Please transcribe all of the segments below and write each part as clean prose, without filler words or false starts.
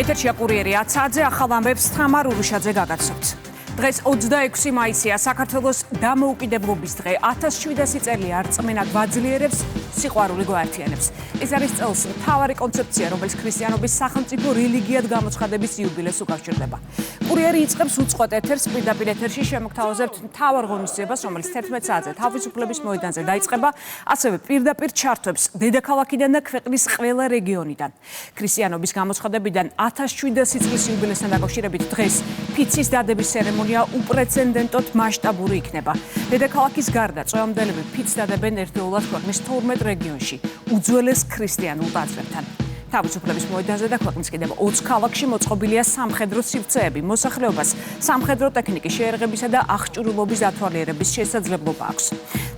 ეთერშია კურიერი 10-ზე ახალ ამბებს თამარ ურუშაძე გაგაცნობთ. დღეს 26 მაისია, საქართველოს დამოუკიდებლობის დღე. 1700 წელია რწმენა გვაძლიერებს, სიყვარული გვაერთიანებს. ეს არის წელს მთავარი კონცეფცია, რომელიც ქრისტიანობის სახელმწიფო რელიგიად გამოცხადების იუბილეს უკავშირდება. კურიერი იწყებს უწყვეტ ეთერს, პირდაპირ ეთერში შემოგთავაზებთ მთავარ ღონისძიებას, რომელიც 11 საათზე თავისუფლების მოედანზე დაიწყება, ასევე პირდაპირ ჩართვებს დედაქალაქიდან და ქვეყნის ყველა რეგიონიდან. ქრისტიანობის გამოცხადებიდან 1700 წლის იუბილესთან დაკავშირებით დღეს ფიცის დადების ცერემონია უპრეცედენტოდ მასშტაბური იქნება. დედაქალაქის გარდა წვევამდელები ფიცს დადებენ ერთდროულად ქვეყნის 12 რეგიონში, უძველეს ქრისტიანულ ტაძრებთან. თავისუფლების მოედანზე და ქვეყნის კიდევ 20 ქალაქში მოწყობილია სამხედრო სივრცეები. მოსახლეობას სამხედრო ტექნიკის შეერაღებისა და აღჭურვილობის დათვალიერების შესაძლებლობა აქვს.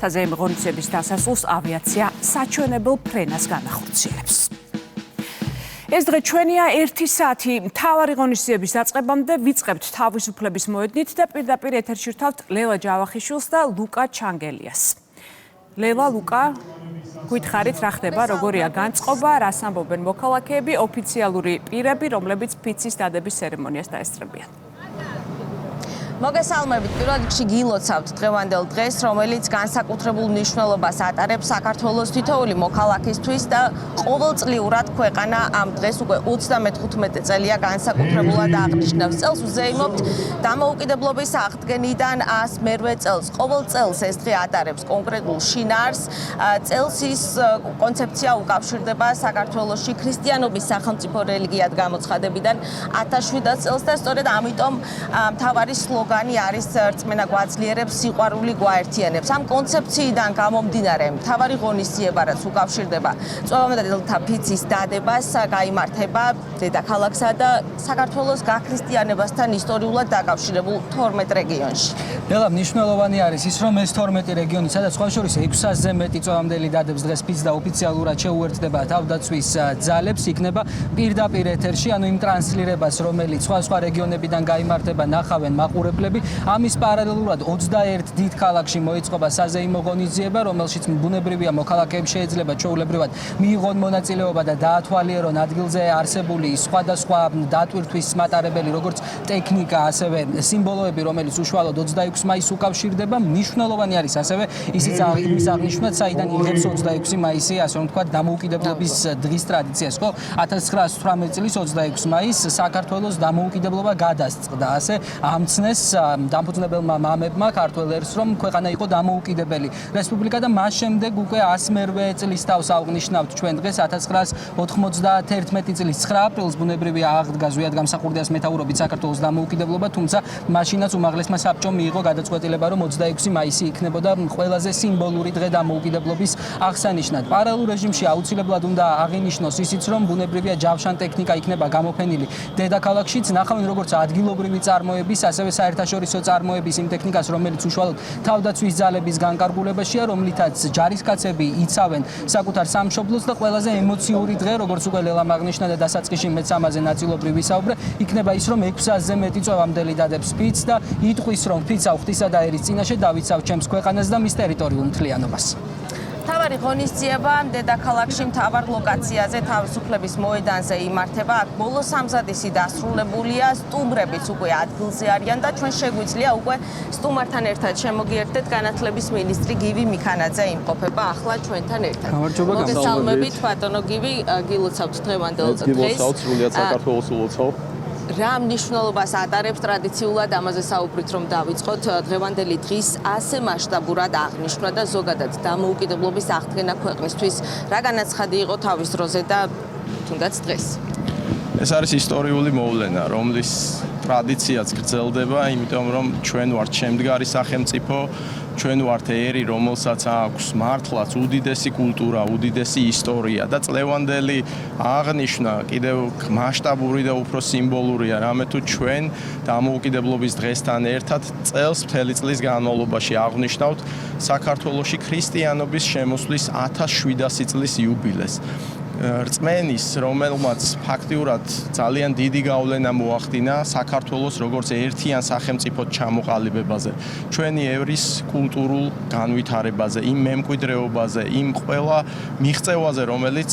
საზეიმო ღონისძიების დასასრულს ავიაცია საჩვენებელ ფრენას განახორციელებს. ეს დღე ჩვენია 1 საათი მთავარი ღონისძიების დაწყებამდე ვიწყებთ თავისუფლების მოედნით და პირდაპირ ეთერში ვთავთ ლელა ჯავახიშვილს და ლუკა ჩანგელიას. ლელა, ლუკა, გითხარით რა ხდება, როგორია განწყობა, რას ამბობენ მოქალაქეები, ოფიციალური პირები, რომლებიც ფიცის დადების ცერემონიას დაესწრებიან. მოგესალმებით, პირველ რიგში გილოცავთ დღევანდელ დღეს, რომელიც განსაკუთრებულ მნიშვნელობას ატარებს საქართველოს თითოეული მოქალაქისთვის და ყოველწლიურად ქვეყანა ამ დღეს უკვე 35 წელია განსაკუთრებულად აღნიშნავს. წელს ვზეიმობთ დამოუკიდებლობის აღდგენიდან 108 წელს. ყოველ წელს ეს დღე ატარებს კონკრეტულ შინაარს. წელს ის კონცეფცია უკავშირდება საქართველოში ქრისტიანობის სახელმწიფო რელიგიად გამოცხადებიდან 1700 წელს და სწორედ ამიტომ მთავარი სლოგანი არის რწმენა გვაძლიერებს, სიყვარული გვაერთიანებს. ამ კონცეფციიდან გამომდინარე, მთავარი ღონისძიება, რაც უკავშირდება წვევამდელთა ფიცის დადებას, გაიმართება დედაქალაქსა და საქართველოს გაქრისტიანებასთან ისტორიულად დაკავშირებულ 12 რეგიონში. ლელა, მნიშვნელოვანი არის ის, რომ ეს 12 რეგიონი, სადაც სხვა შორის 600-ზე მეტი წვევამდელი დადებს დღეს ფიცს და ოფიციალურად შეუერთდება თავდაცვის ძალებს, იქნება პირდაპირ ეთერში, ანუ იმ ტრანსლირებას, რომელიც სხვა რეგიონებიდან გაიმართება, ნახავენ მაყურებლები. ამის პარალელურად 21 დიდ ქალაქში მოიწყობა საზეიმო ღონისძიება, რომელშიც ბუნებრივია მოქალაქეებს შეიძლება ჩვეულებრივად მიიღონ მონაწილეობა და დაათვალიერონ ადგილზე არსებული სხვადასხვა დატვირთვის მატარებელი, როგორც ტექნიკა, ასევე სიმბოლოები, რომელიც უშუალოდ 26 მაისს უკავშირდება. მნიშვნელოვანი არის ასევე ისიც აღნიშნოთ, საიდან იღებს 26 მაისი, ასე რომ ვთქვათ, დამოუკიდებლობის დღის ტრადიციას, ხო? 1918 წლის 26 მაისს საქართველოს დამოუკიდებლობა გადასწყდა, ასე ამცნეს დამფუძნებელმა მამებმა ქართველ ერს, რომ ქვეყანა იყო დამოუკიდებელი რესპუბლიკა და მას შემდეგ უკვე 108 წლის თავს აღნიშნავთ ჩვენ დღეს 1991 წლის 9 აპრილს ბუნებრივია აღდგა ზვიად გამსახურდიას მეთაურობით საქართველოს დამოუკიდებლობა, თუმცა მაშინაც უმაღლესმა საბჭომ მიიღო გადაწყვეტილება, რომ 26 მაისი იქნებოდა ყველაზე სიმბოლური დღე დამოუკიდებლობის აღსანიშნად. პარალელურ რეჟიმში აუცილებლად უნდა აღინიშნოს ისიც, რომ ბუნებრივია ჯავშან ტექნიკა იქნება გამოფენილი დედაქალაქშიც, ნახავენ როგორც ადგილობრივი წარმოების, ასევე საერთაშორისო წარმოების იმ ტექნიკას, რომელიც უშუალოდ თავდაცვის ძალების განკარგულებაშია, რომლითაც ჯარისკაცები იცავენ საკუთარ სამშობლოს და ყველაზე ემოციური დღე, როგორც უკვე ლელამ აღნიშნა და დასაწყისში მეც ამაზე ნაწილობრივ ვისაუბრე, იქნება ის, რომ 600-ზე მეტი წვევამდელი დადებს ფიცს და იტყვის, რომ ფიცსა ღვთისა და ერის წინაშე დავიცავ ჩემს ქვეყანას და მის ტერიტორიულ მთლიანობას. მთავარი ღონისძიება დედაქალაქში მთავარ ლოკაციაზე თავისუფლების მოედანზე იმართება. აქ ბოლოს ამზადისი დასრულებულია, სტუმრებიც უკვე ადგილზე არიან და ჩვენ შეგვიძლია უკვე სტუმართან ერთად შემოგიერთდეთ. განათლების მინისტრი გივი მიქანაძე იმყოფება ახლა ჩვენთან ერთად. მოგესალმებით, ბატონო გივი, გილოცავთ დღევანდელ დღეს. გილოცავთ, სრულიად საქართველოს ულოცავ. რა მნიშვნელობას ატარებს ტრადიციულად ამაზე საუბრით, რომ დავიწყოთ დღევანდელი დღის ასე მასშტაბურად აღნიშვნა და ზოგადად დამოუკიდებლობის აღდგენა ქვეყნისთვის რა განაცხადი იყო თავის დროზე და თუნდაც დღეს? ეს არის ისტორიული მოვლენა, რომლის ტრადიციაც გრძელდება, იმიტომ რომ ჩვენ ვართ შემდგარი სახელმწიფო, ჩვენ ვართ ერი, რომელსაც აქვს მართლაც უდიდესი კულტურა, უდიდესი ისტორია და წლევანდელი აღნიშვნა კიდევ მასშტაბური და უფრო სიმბოლურია, რამე თუ ჩვენ დამოუკიდებლობის დღესთან ერთად წელს მთელი წლის განმავლობაში აღნიშნავთ საქართველოში ქრისტიანობის შემოსვლის 1700 წლის იუბილეს. რწმენის, რომელმაც ფაქტიურად ძალიან დიდი გავლენა მოახდინა საქართველოს როგორც ერთიან სახელმწიფოდ ჩამოყალიბებაზე, ჩვენი ევრის კულტურულ განვითარებაზე, იმ მემკვიდრეობაზე, იმ ყველა მიღწევაზე, რომელიც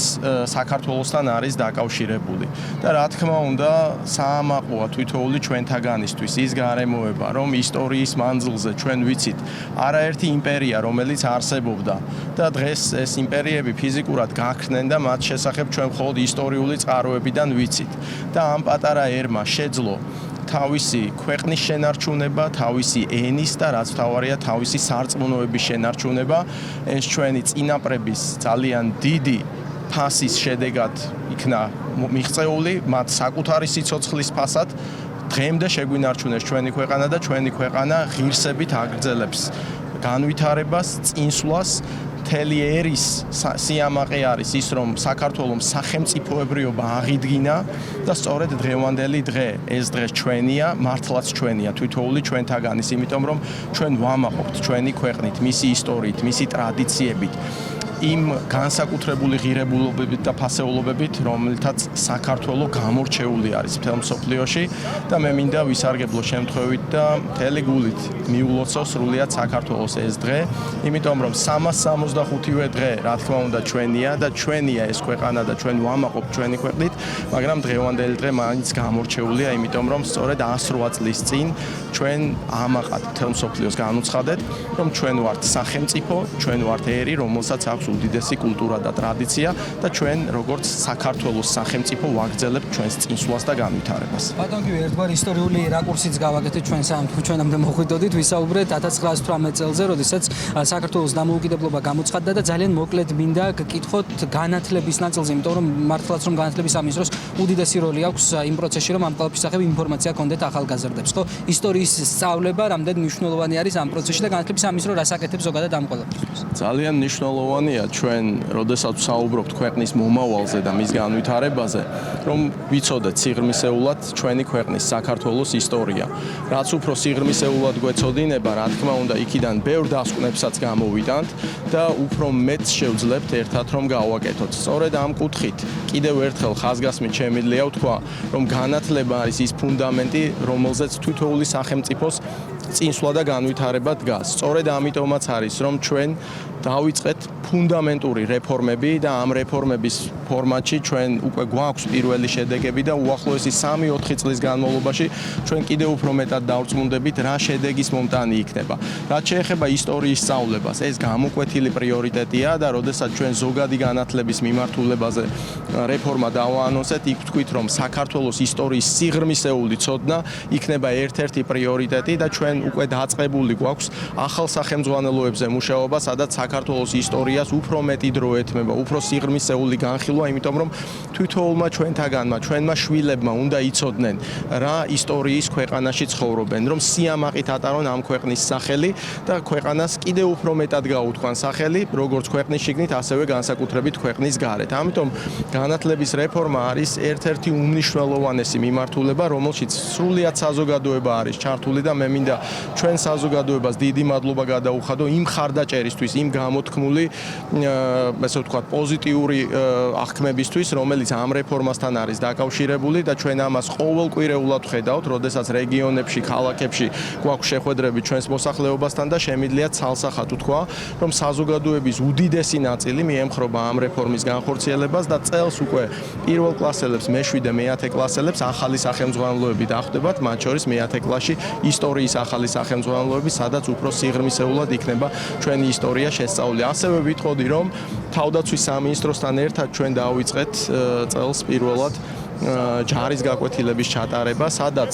საქართველოსთან არის დაკავშირებული. და რა თქმა უნდა, საამაყოა თითოეული ჩვენთაგანისთვის ის გარემოება, რომ ისტორიის მანძილზე ჩვენ ვიცით არაერთი იმპერია, რომელიც არსებობდა და დღეს ეს იმპერიები ფიზიკურად გაქრნენ და მათ შესახებ ჩვენ მხოლოდ ისტორიული წყაროებიდან ვიცით. და ამ პატარა ერმა შეძლო თავისი ქვეყნის შენარჩუნება, თავისი ენის და რაც თავარია თავისი სარწმუნოების შენარჩუნება, ეს ჩვენი წინაპრების ძალიან დიდი ფასის შედეგად იქნა მიღწეული, მათ საკუთარი სიცოცხლის ფასად დღემდე შეგვინარჩუნეს ჩვენი ქვეყანა და ჩვენი ქვეყანა ღირსებით აგრძელებს განვითარებას, წინსვლას. მთელი ერის სიამაყე არის ის, რომ საქართველოს სახელმწიფოებრიობა აღიდგინა და სწორედ დღევანდელი დღე, ეს დღე ჩვენია, მართლაც ჩვენია, თითოეული ჩვენთაგანის, იმიტომ რომ ჩვენ ვამაყობთ ჩვენი ქვეყნით, მისი ისტორიით, მისი ტრადიციებით. იმ განსაკუთრებული ღირებულობებით და ფასეულობებით, რომელთაც საქართველო გამორჩეული არის მთელ მსოფლიოში და მე მინდა ვისარგებლო შემთხვევით და მთელი გულით მიულოცო სრულიად საქართველოს ეს დღე, იმიტომ რომ 365-ვე დღე, რა თქმა უნდა, ჩვენია და ჩვენია ეს ქვეყანა და ჩვენ ვამაყობთ ჩვენი ქვეყნით, მაგრამ დღევანდელი დღე მაინც გამორჩეულია, იმიტომ რომ სწორედ 108 წლის წინ ჩვენ ამაყად მთელ მსოფლიოს განუცხადეთ, რომ ჩვენ ვართ სახელმწიფო, ჩვენ ვართ ერი, რომელსაც აქვს უდიდესი კულტურა და ტრადიცია და ჩვენ როგორც საქართველოს სახელმწიფო ვაგრძელებთ ჩვენს წინსვლას და განვითარებას. ბატონო, ერთგვარი ისტორიული რაკურსიც გავაკეთეთ ჩვენამდე მოხვიდოდით, ვისაუბრეთ 1918 წელზე, როდესაც საქართველოს დამოუკიდებლობა გამოცხადდა და ძალიან მოკლედ მინდა გკითხოთ განათლების ნაწილზე, იმიტომ რომ მართლაც რომ განათლების სამინისტროს უდიდესი როლი აქვს იმ პროცესში, რომ ამ ყველაფრის შესახებ ინფორმაცია გქონდეთ ახალგაზრდებს, ხო? ისტორიის სწავლება რამდენ მნიშვნელოვანი არის ამ პროცესში და განათლების სამინისტრო რას აკეთებს ზოგადად ამ ყველაფერს? ძალიან მნიშვნელოვანია ჩვენ, როდესაც ვსაუბრობთ ქვეყნის მომავალზე და მის განვითარებაზე, რომ ვიცოდეთ სიღრმისეულად ჩვენი ქვეყნის საქართველოს ისტორია. რაც უფრო სიღრმისეულად გვეცოდინება, რა თქმა უნდა, იქიდან ბევრ დასკვნებსაც გამოვიდანთ და უფრო მეტს შევძლებთ ერთად რომ გავაკეთოთ. სწორედ ამ კუთხით კიდევ ერთხელ ხაზგასმით შემიძლია ვთქვა, რომ განათლება არის ის ფუნდამენტი, რომელზეც თითოეული სახელმწიფოს წინსვლა და განვითარება დგას. სწორედ ამიტომაც არის, რომ ჩვენ დავიწყეთ ფუნდამენტური რეფორმები და ამ რეფორმების ფორმატში ჩვენ უკვე გვაქვს პირველი შედეგები და უახლოესი 3-4 წლის განმავლობაში ჩვენ კიდევ უფრო მეტად დავწმუნდებით რა შედეგის მომტანი იქნება. რაც შეეხება ისტორიის სწავლებას, ეს გამოკვეთილი პრიორიტეტია და როდესაც ჩვენ ზოგადი განათლების მიმართულებაზე რეფორმა დავაანონსეთ, იქ ვთქვით, რომ საქართველოს ისტორიის სიღრმისეული ცოდნა იქნება ერთ-ერთი პრიორიტეტი და ჩვენ უკვე დაწყებული გვაქვს ახალ სახელმძღვანელოებზე მუშაობა, სადაც საქართველოს ისტორიას უფრო მეტი დრო ეთმება, უფრო სიღრმისეული განხილვა, იმიტომ რომ თითოეულმა ჩვენთაგანმა, ჩვენმა შვილებმა უნდა იცოდნენ რა ისტორიის ქვეყანაში ცხოვრობენ, რომ სიამაყით ატარონ ამ ქვეყნის სახელი და ქვეყანას კიდევ უფრო მეტად გაუთქვან სახელი, როგორც ქვეყნის შიგნით, ასევე განსაკუთრებით ქვეყნის გარეთ. ამიტომ განათლების რეფორმა არის ერთ-ერთი უმნიშვნელოვანესი მიმართულება, რომელშიც სრულიად საზოგადოება არის ჩართული და მე მინდა ჩვენ საზოგადოებას დიდი მადლობა გადაუხადო იმ ხარდაჭერისთვის, იმ გამოთქმული, ესე ვთქვათ, პოზიტიური აღქმებისთვის, რომელიც ამ რეფორმასთან არის დაკავშირებული და ჩვენ ამას ყოველკვირეულად ვხედავთ, როდესაც რეგიონებში, ქალაქებში გვაქვს შეხვედრები ჩვენს მოსახლეობასთან და შემიძლია ცალსახად ვთქვა, რომ საზოგადოების უდიდესი ნაწილი მიემხრობა ამ რეფორმის განხორციელებას და წელს უკვე პირველ კლასელებს, მე-7 მე-10 კლასელებს ახალი სახელმძღვანელოები დახვდებათ, მათ შორის მე-10 კლასში ისტორიის ახალი სახელმძღვანელოები, სადაც უფრო სიღრმისეულად იქნება ჩვენი ისტორია შესწავლილი. ასევე ვიტყოდი, რომ თავდაცვის სამინისტროსთან ერთად ჩვენ დავიწყეთ წელს პირველად ჯარის გაკვეთილების ჩატარება, სადაც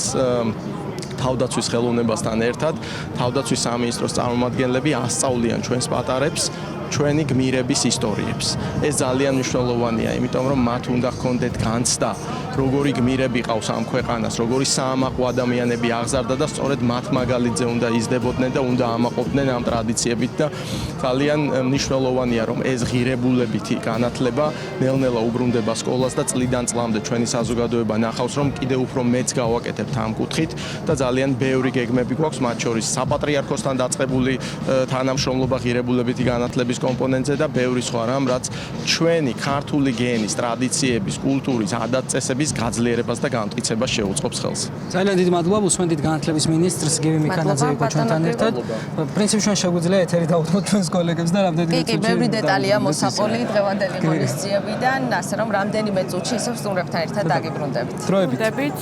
თავდაცვის ხელოვნებასთან ერთად თავდაცვის სამინისტროს წარმომადგენლები ასწავლიან ჩვენს პატარებს ჩვენი გმირების ისტორიებს. ეს ძალიან მნიშვნელოვანია, იმიტომ რომ მათ უნდა ჰქონდეთ განცდა, როგორი გმირები ყავს ამ ქვეყანას, როგორი საამაყო ადამიანები აღზარდა და სწორედ მათ მაგალითზე უნდა იზრდებოდნენ და უნდა ამაყობდნენ ამ ტრადიციებით და ძალიან მნიშვნელოვანია, რომ ეს ღირებულებითი განათლება ნელ-ნელა უბრუნდება სკოლას და წლიდან წლამდე ჩვენი საზოგადოება ნახავს, რომ კიდევ უფრო მეც გავაკეთებთ ამ კუთხით და ძალიან ბევრი გეგმები გვაქვს, მათ შორის საპატრიარქოსთან დაწყებული თანამშრომლობა ღირებულებითი განათლების კომპონენტზე და ბევრი სხვა რამ, რაც ჩვენი ქართული გენის, ტრადიციების, კულტურის, ადათ-წესების გაძლიერებას და განმტკიცებას შეუწყობს ხელს. ძალიან დიდი მადლობა უსმენთ განათლების მინისტრს გივი მიქანაძე იყო ჩვენთან ერთად. პრინციპში ჩვენ შეგვიძლია ეთერი დავუთმოთ ჩვენს კოლეგებს და რამდენიმე კი, ბევრი დეტალია მოსაყოლი დღევანდელი ღონისძიებიდან, ასე რომ რამდენიმე წუთში ისევ სტუმრებთან ერთად დაგიბრუნდებით. დროებით.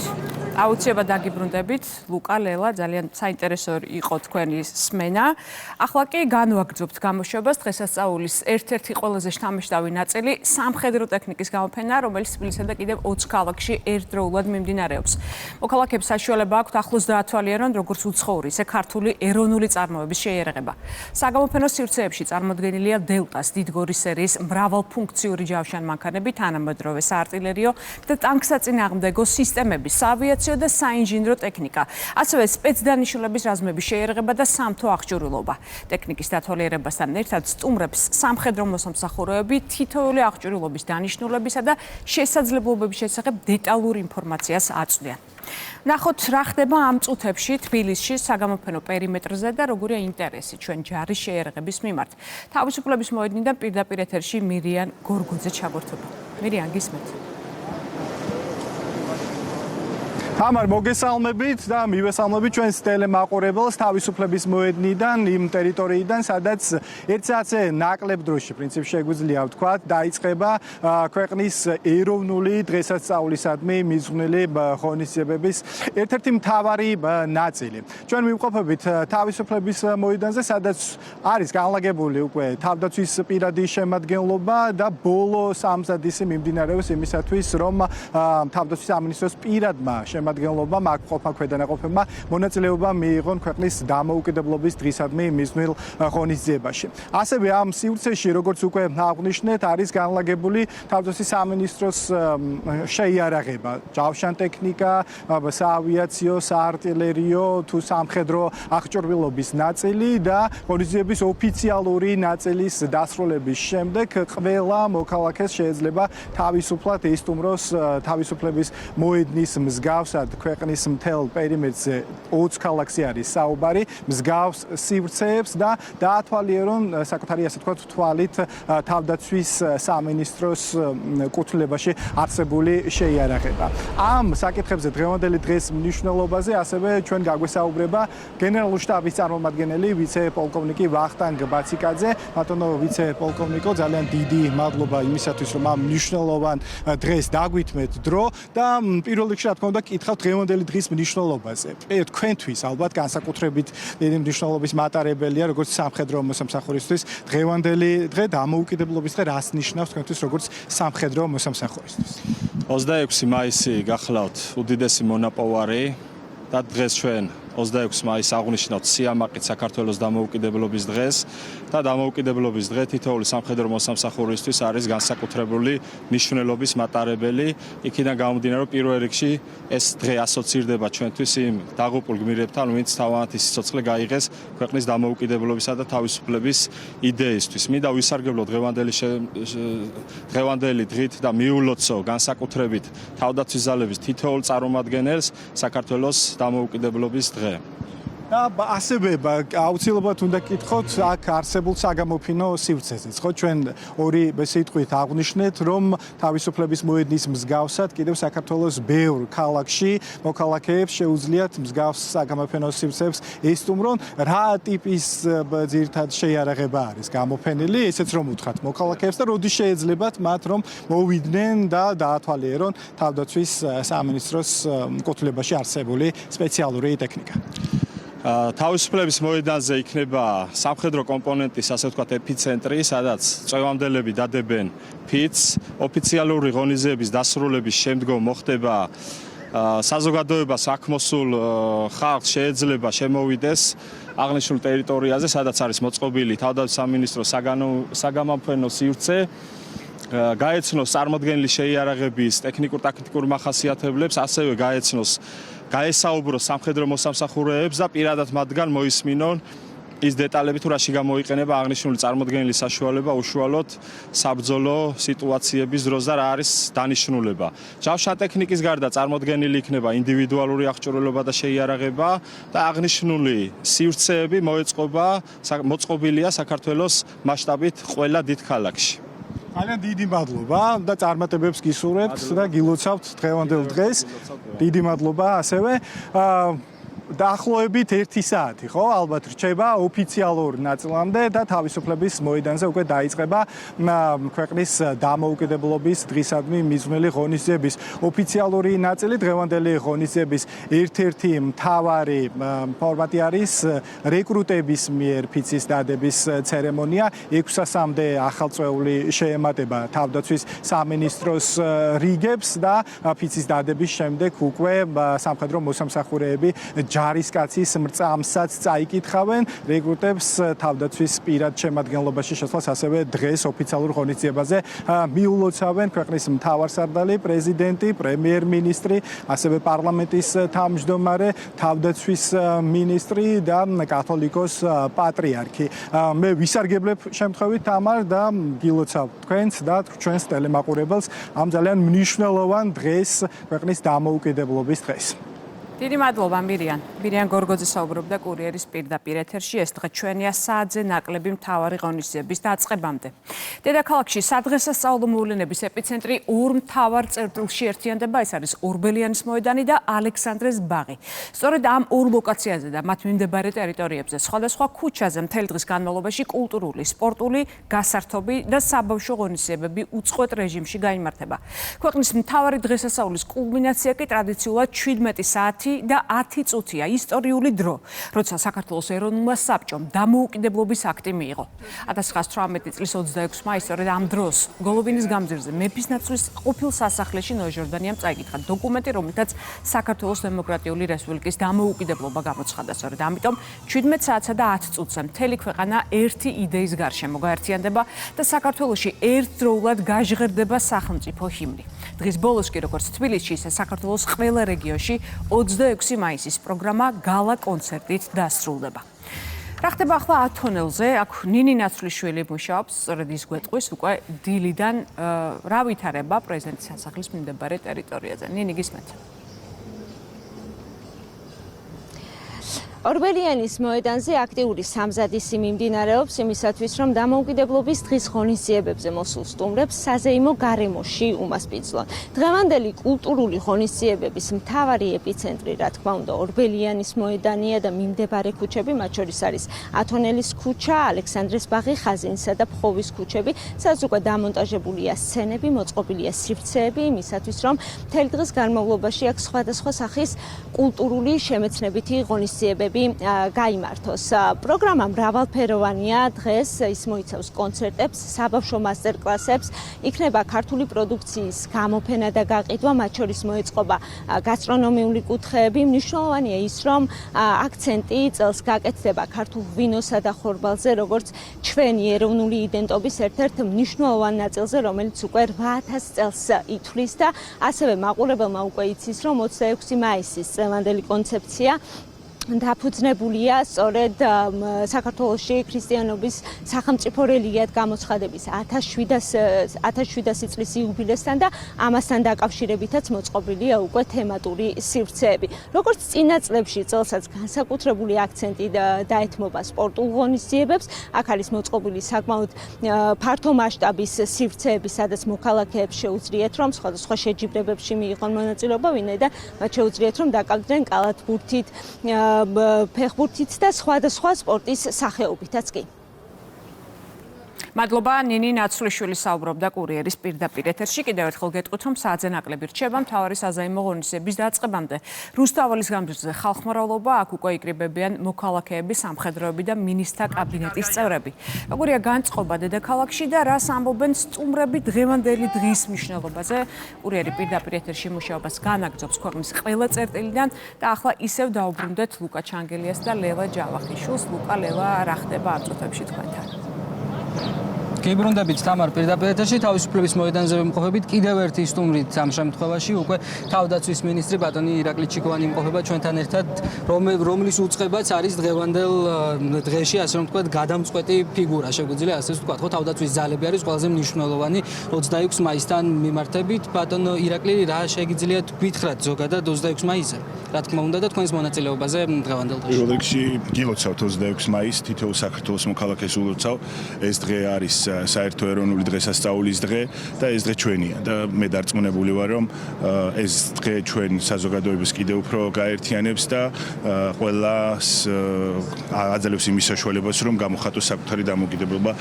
აუცილებლად დაგიბრუნდებით. ლუკა, ლელა, ძალიან საინტერესო იყო თქვენი სმენა. ახლა კი განვაგრძობთ გამოშვებას. დღესასწაულის ერთ-ერთი ყველაზე შთამბეჭდავი ნაწილი სამხედრო ტექნიკის გამოფენა, რომელიც თბილისსა და კიდევ 20 ქალაქში ერთდროულად მიმდინარეობს. მოქალაქეებს საშუალება აქვთ ახლოს დაათვალიერონ როგორც უცხოური, ისე ქართული ეროვნული წარმოების შეიარაღება. საგამოფენო სივრცეებში წარმოდგენილია დელტას, დიდგორის სერიის მრავალფუნქციური ჯავშან-მანქანები, თანამედროვე საარტილერიო და ტანკსაწინააღმდეგო სისტემები, საავიაციო და საინჟინრო ტექნიკა, ასევე სპეცდანიშნულების რაზმების შეიარაღება და სამთო აღჭურვილობა. ტექნიკის დათვალიერებასთან ერთად სტუმრებს სამხედრო მოსამსახურეები თითოეული აღჭურვილობის დანიშნულებისა და შესაძლებლობების შესახებ დეტალურ ინფორმაციას აწვდიან. ნახოთ რა ხდება ამ წუთებში თბილისში საგამოფენო პერიმეტრზე და როგორია ინტერესი ჩვენ ჯარის შეიარაღების მიმართ. თავისუფლების მოედნიდან პირდაპირ ეთერში მირიან გორგოძე ჩაგორთება. მირიან, გისმენთ. ამარ მოგესალმებით და მივესალმებით ჩვენს ტელემაყურებელს თავისუფლების მოედნიდან, იმ ტერიტორიიდან, სადაც 1 საათზე ნაკლებ დროში, პრინციპში შეგვიძლია ვთქვათ, დაიწყება ქვეყნის ეროვნული დღესასწაულისადმი მიძღვნილი ღონისძიებების ერთ-ერთი მთავარი ნაწილი. ჩვენ მივყოფებით თავისუფლების მოედანზე, სადაც არის განლაგებული უკვე თავდაცვის პირადი შემადგენლობა და ბოლო სამზადისი მიმდინარეობს იმისათვის, რომ თავდაცვის სამინისტროს პირადმა შემადგენლობამ აქ ყოფნა ქვედანაყოფებმა მონაწილეობა მიიღონ ქვეყნის დამოუკიდებლობის დღისადმი მიზნულ ღონისძიებაში. ასევე ამ სივრცეში, როგორც უკვე აღნიშნეთ, არის განლაგებული თავდაცვის სამინისტროს შეიარაღება, ჯავშან ტექნიკა, საავიაციო, საარტილერიო თუ სამხედრო აღჭურვილობის ნაწილი და ღონისძიების ოფიციალური ნაწილის დასრულების შემდეგ ყველა მოქალაქეს შეიძლება თავისუფლად ესტუმროს თავისუფლების მოედნის მსგავს ქვეყნის მთელ პერიმეტრზე 20 ქალაქში არის საუბარი, მსგავს სივრცეებს და დაათვალიერონ საკუთარი ასე ვთქვათ თვალით თავდაცვის სამინისტროს კუთვნილებაში არსებული შეიარაღება. ამ საკითხებზე დღევანდელი დღეს მნიშვნელობაზე ასევე ჩვენ გაგვესაუბრება გენერალური შტაბის წარმომადგენელი ვიცე-პოლკოვნიკი ვახტანგ ბაციკაძე. ბატონო ვიცე-პოლკოვნიკო, ძალიან დიდი მადლობა იმისათვის, რომ ამ მნიშვნელოვან დღეს დაგვითმეთ დრო და პირველ რიგში რა თქმა უნდა კითხავთ დღევანდელი დღის მნიშვნელობაზე. თქვენთვის ალბათ განსაკუთრებით დიდი მნიშვნელობის მატარებელია როგორც სამხედრო მოსამსახურისთვის დღევანდელი დღე დამოუკიდებლობის დღე რას ნიშნავს თქვენთვის როგორც სამხედრო მოსამსახურისთვის. 26 მაისი გახლავთ უდიდესი მონაპოვარი და დღეს ჩვენ 26 მაისს აღნიშნავთ სიამაყით საქართველოს დამოუკიდებლობის დღეს და დამოუკიდებლობის დღე თითოეული სამხედრო მოსამსახურისთვის არის განსაკუთრებული მნიშვნელობის მატარებელი. იქიდან გამომდინარე, რომ პირველ რიგში ეს დღე ასოცირდება ჩვენთვის იმ დაღუპულ გმირებთან, ვინც თავიანთი სიცოცხლე გაიღეს ქვეყნის დამოუკიდებლობისა და თავისუფლების იდეისთვის. მინდა ვისარგებლო დღევანდელი დღით და მიულოცო განსაკუთრებით თავდაცვის ძალების თითოეულ წარმომადგენელს საქართველოს დამოუკიდებლობის დღე. და ასევე აუცილებლად უნდა გკითხოთ აქ არსებულ საგამოფენო სივრცეზეც, ხო? ჩვენ ორი სიტყვით აღნიშნეთ, რომ თავისუფლების მოედნის მსგავსად კიდევ საქართველოს ბევრ ქალაქში მოქალაქეებს შეუძლიათ მსგავს საგამოფენო სივრცეებს ესტუმრონ. რა ტიპის ძირითად შეიარაღება არის გამოფენილი, ესეც რომ უთხრათ მოქალაქეებს და როდის შეეძლებათ მათ რომ მოვიდნენ და დაათვალიერონ თავდაცვის სამინისტროს კუთვნილებაში არსებული სპეციალური ტექნიკა. თავისუფლების მოედანზე იქნება სამხედრო კომპონენტის, ასე ვთქვათ, ეპიცენტრი, სადაც წვევამდელები დადებენ ფიცს. ოფიციალური ღონისძიების დასრულების შემდგომ მოხდება საზოგადოებას აქ მოსულ ხალხს შეიძლება შემოვიდეს აღნიშნულ ტერიტორიაზე, სადაც არის მოწყობილი თავდაცვის სამინისტროს საგამოფენო სივრცე. გაეცნოს წარმოდგენილი შეიარაღების ტექნიკურ-ტაქტიკურ მახასიათებლებს, ასევე გაეცნოს გაესაუბროს სამხედრო მოსამსახურეებს და პირადად მათგან მოისმინონ ის დეტალები თუ რაში გამოიყენება აღნიშნული წარმოდგენილი საშუალება უშუალოდ საბრძოლო სიტუაციების დროს და რა არის დანიშნულება. ჯავშანტექნიკის გარდა წარმოდგენილი იქნება ინდივიდუალური აღჭურვილობა და შეიარაღება და აღნიშნული სივრცეები მოწყობილია საქართველოს მასშტაბით ყველა დიდ ქალაქში. ძალიან დიდი მადლობა და წარმატებებს გისურვებთ და გილოცავთ დღევანდელ დღეს. დიდი მადლობა ასევე. დაახლოებით 1 საათი, ხო? ალბათ რჩება ოფიციალურ ნაწილამდე და თავისუფლების მოედანზე უკვე დაიწყება ქვეყნის დამოუკიდებლობის დღისადმი მიძღვნილი ღონისძიების ოფიციალური ნაწილი. დღევანდელი ღონისძიების ერთ-ერთი მთავარი ფორმატი არის რეკრუტების მიერ ფიცის დადების ცერემონია. 600-მდე ახალწეული შეემატება თავდაცვის სამინისტროს რიგებს და ფიცის დადების შემდეგ უკვე სამხედრო მოსამსახურეები ჯარისკაცის მრწამსაც წაიკითხავენ რეკრუტებს თავდაცვის პირად შემადგენლობაში შესვლას ასევე დღეს ოფიციალურ ღონისძიებაზე მიულოცავენ ქვეყნის მთავარსარდალი პრეზიდენტი, პრემიერ-მინისტრი, ასევე პარლამენტის თავმჯდომარე, თავდაცვის მინისტრი და კათოლიკოს პატრიარქი. მე ვისარგებლებ შემთხვევით თამარ და გილოცავ თქვენს და ჩვენს ტელემაყურებელს ამ ძალიან მნიშვნელოვან დღეს ქვეყნის დამოუკიდებლობის დღეს. დიდი მადლობა მირიან. მირიან გორგოძე საუბრობდა კურიერის პირდაპირ ეთერში. ეს დღე ჩვენია საათზე ნაკლები მთავარი ღონისძიების დაწყებამდე. დედაქალაქში სადღესასწაულო მოვლენების ეპიცენტრი ორ მთავარ წერტილში ერთიანდება. ეს არის ორბელიანის მოედანი და ალექსანდრეს ბაღი. სწორედ ამ ორ ლოკაციაზე და მათ მიმდებარე ტერიტორიებზე სხვადასხვა ქუჩაზე მთელი დღის განმავლობაში კულტურული, სპორტული, გასართობი და საბავშვო ღონისძიებები უწყვეტ რეჟიმში გაიმართება. ქვეყნის მთავარი დღესასწაულის კულმინაცია კი ტრადიციულად 17 საათი და 10 წუთია ისტორიული დრო, როცა საქართველოს ეროვნულმა საბჭომ დამოუკიდებლობის აქტი მიიღო. 1918 წლის 26 მაისს სწორედ ამ დროს გოლუბინის გამზირზე მეფისნაცვლის ყოფილ სასახლეში ნოე-ჟორდანიამ წაიკითხა დოკუმენტი, რომლითაც საქართველოს დემოკრატიული რესპუბლიკის დამოუკიდებლობა გამოცხადა. სწორედ ამიტომ 17 საათსა და 10 წუთზე მთელი ქვეყანა ერთი იდეის გარშემო გაერთიანდება და საქართველოში ერთდროულად გაჟღერდება სახელმწიფო ჰიმნი. დღის ბოლოს კი როგორც თბილისში, ისე საქართველოს ყველა რეგიონში 26 მაისის პროგრამა გალა კონცერტით დასრულდება. რა ხდება ახლა ათონელზე? აქ ნინი ნაცვლიშვილი მუშაობს, სწორედ ის გვეტყვის უკვე დილიდან რა ვითარება პრეზიდენტის სასახლის მიმდებარე ტერიტორიაზე. ნინი, გისმენთ? ორბელიანის მოედანზე აქტიური სამზადისი მიმდინარეობს იმისათვის, რომ დამოუკიდებლობის დღის ღონისძიებებზე მოსულ სტუმრებს საზეიმო გარემოში უმასპინძლონ. დღევანდელი კულტურული ღონისძიებების მთავარი ეპიცენტრი, რა თქმა უნდა, ორბელიანის მოედანია და მიმდებარე ქუჩები, მათ შორის არის ათონელის ქუჩა, ალექსანდრეს ბაღი, ხაზინისა და ფხოვის ქუჩები, სადაც უკვე დამონტაჟებულია სცენები, მოწყობილია სივრცეები იმისათვის, რომ მთელი დღის განმავლობაში აქ სხვადასხვა სახის კულტურული შემეცნებითი ღონისძიებები გაიმართოს. პროგრამა მრავალფეროვანია. დღეს ის მოიცავს კონცერტებს, საბავშვო მასტერკლასებს, იქნება ქართული პროდუქციის გამოფენა და გაყიდვა, მათ შორის მოეწყობა გასტრონომიული კუთხეები. მნიშვნელოვანია ის, რომ აქცენტი წელს გაკეთდება ქართულ ღვინოსა და ხორბალზე, როგორც ჩვენი ეროვნული იდენტობის ერთ-ერთ მნიშვნელოვან ნაწილზე, რომელიც უკვე 8000 წელს ითვლის და ასევე მაყურებელმა უკვე იცის, რომ 26 მაისის წლევანდელი კონცეფცია დაფუძნებულია სწორედ საქართველოში ქრისტიანობის სახელმწიფო რელიგიად გამოცხადების 1700 წლის იუბილესთან და ამასთან დაკავშირებითაც მოწყობილია უკვე თემატური სივრცეები. როგორც წინა წლებში წელსაც განსაკუთრებული აქცენტი დაეთმობა სპორტულ ღონისძიებებს, აქ არის მოწყობილი საკმაოდ ფართო მასშტაბის სივრცეები, სადაც მოქალაქეებს შეუძლიათ, რომ სხვადასხვა შეჯიბრებებში მიიღონ მონაწილეობა, ვინაიდან მათ შეუძლიათ, რომ დაკავდნენ კალათბურთით, ფეხბურთით და სხვადასხვა სპორტის სახეობითაც კი. მადლობა ნინი ნაცვლიშვილი საუბრობდა კურიერის პირდაპირ ეთერში. კიდევ ერთხელ გეტყვით, რომ საათზე ნაკლები რჩება მთავარი საზეიმო ღონისძიების დაწყებამდე. რუსთაველის გამზირზე ხალხმრავლობა, აქ უკვე იკრიბებიან მოქალაქეები, სამხედროები და მინისტრთა კაბინეტის წევრები. როგორია განწყობა დედაქალაქში და რას ამბობენ სტუმრები დღევანდელი დღის მნიშვნელობაზე? კურიერი პირდაპირ ეთერში მუშაობას განაგრძობს ქვეყნის ყველა წერტილიდან და ახლა ისევ დაუბრუნდეთ ლუკა ჩანგელიას და ლელა ჯავახიშვილს. ლუკა, ლელა, რა ხდება ამ წუთებში თქვენთან? გიბრუნდებით თამარ პირდაპირ ეთერში თავისუფლების მოედანზე ვიმყოფებით კიდევ ერთი სტუმრით ამ შემთხვევაში უკვე თავდაცვის მინისტრი ბატონი ირაკლი ჩიქოვანი იმყოფება ჩვენთან ერთად რომლის უწყებაც არის დღევანდელ დღეში ასე რომ ვთქვათ გადამწყვეტი ფიგურა შეგვიძლია ასე ვთქვათ ხო თავდაცვის ძალები არის ყველაზე მნიშვნელოვანი 26 მაისთან მიმართებით ბატონ ირაკლი რა შეგიძლიათ გითხრათ ზოგადად 26 მაისზე რა თქმა უნდა და თქვენს მონაწილეობაზე დღევანდელ დღეში პირველ რიგში გილოცავთ 26 მაისს თითოეულ საქართველოს მოქალაქეს ულოცავ ეს დღე არის საერთო ეროვნული დღესასწაულის დღე და ეს დღე ჩვენია და მე დარწმუნებული ვარ რომ ეს დღე ჩვენ საზოგადოებას კიდევ უფრო გაერთიანებს და ყველას აძლევს იმის საშუალებას რომ გამოხატოს საკუთარი დამოუკიდებლობა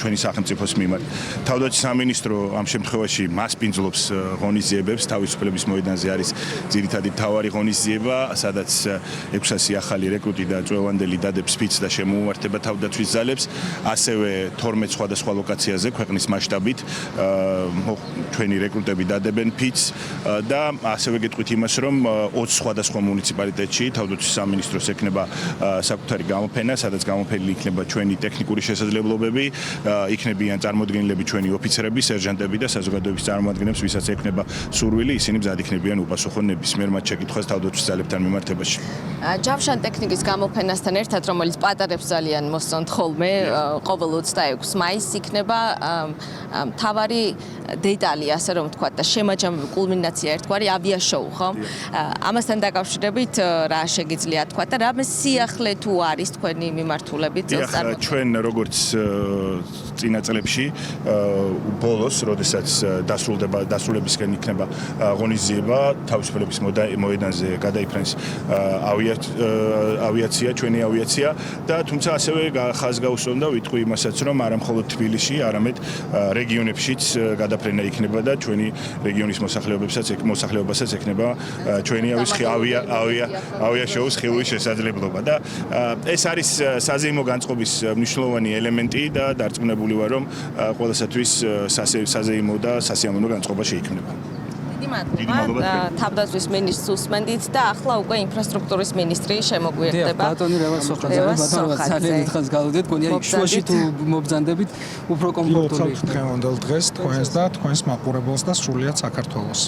ჩვენი სახელმწიფოს მიმართ. თავდაცვის სამინისტრო ამ შემთხვევაში მასპინძლობს ღონისძიებებს თავისუფლების მოედანზე არის ძირითადი მთავარი ღონისძიება სადაც 600 ახალი რეკრუტი და წვევანდელი დადებს ფიც და შემოუერთება თავდაცვის ძალებს ასევე 12 სხვადასხვა ლოკაციაზე ქვეყნის მასშტაბით ჩვენი რეკრუტები დადებენ ფიც და ასევე გეტყვით იმას რომ 20 სხვადასხვა მუნიციპალიტეტში თავდაცვის სამინისტროს ექნება საკუთარი გამოფენა სადაც გამოფენილი იქნება ჩვენი ტექნიკური შესაძლებლობები იქნებიან წარმოადგენლები ჩვენი ოფიცრები სერჟანტები და საზოგადოების წარმოადგენლებს ვისაც ექნება სურვილი ისინი მზად იქნებიან უპასუხონ ნებისმიერ მათ შეკითხვას თავდაცვის ძალებთან მიმართებაში ჯავშან ტექნიკის გამოფენასთან ერთად რომელიც პატარებს ძალიან მოსწონთ ხოლმე ყოველ 26 მაისს იქნება მთავარი დეტალი ასე რომ ვთქვათ და შემაჯამები კულმინაცია ერთგვარი ავიაშოუ ხო ამასთან დაკავშირებით რა შეგიძლიათ თქვა და რამე სიახლე თუ არის თქვენი მიმართულებით ჩვენ როგორც წინა წლებში ბოლოს როდესაც დასრულებისკენ იქნება ღონისძიება თავისუფლების მოედანზე გადაიფრენს ავიაცია ჩვენი ავიაცია და თუმცა ასევე ხაზგაუსვამ და ვიტყვი იმასაც რომ არა მხოლოდ თბილისში არამედ რეგიონებშიც გადაფრენა იქნება და ჩვენი რეგიონის მოსახლეობასაც ექნება ჩვენი ავიაშოუს ხილვის შესაძლებლობა და ეს არის საზეიმო განწყობის მნიშვნელოვანი ელემენტი და დარწმუნებული ვარ რომ ყველასათვის საზეიმო და სასიამოვნო განწყობა შეიქმნება დიდი მადლობა თავდაცვის მინისტრს უსმენდით და ახლა უკვე ინფრასტრუქტურის მინისტრი შემოგვიერთდება ბატონი რევასოხაძე ძალიან დიდხანს გავდეთ გონია შუაში თუ მობრძანდებით უფრო კომფორტული დღევანდელ დღეს თქვენს და თქვენს მაყურებელს და სრულიად საქართველოს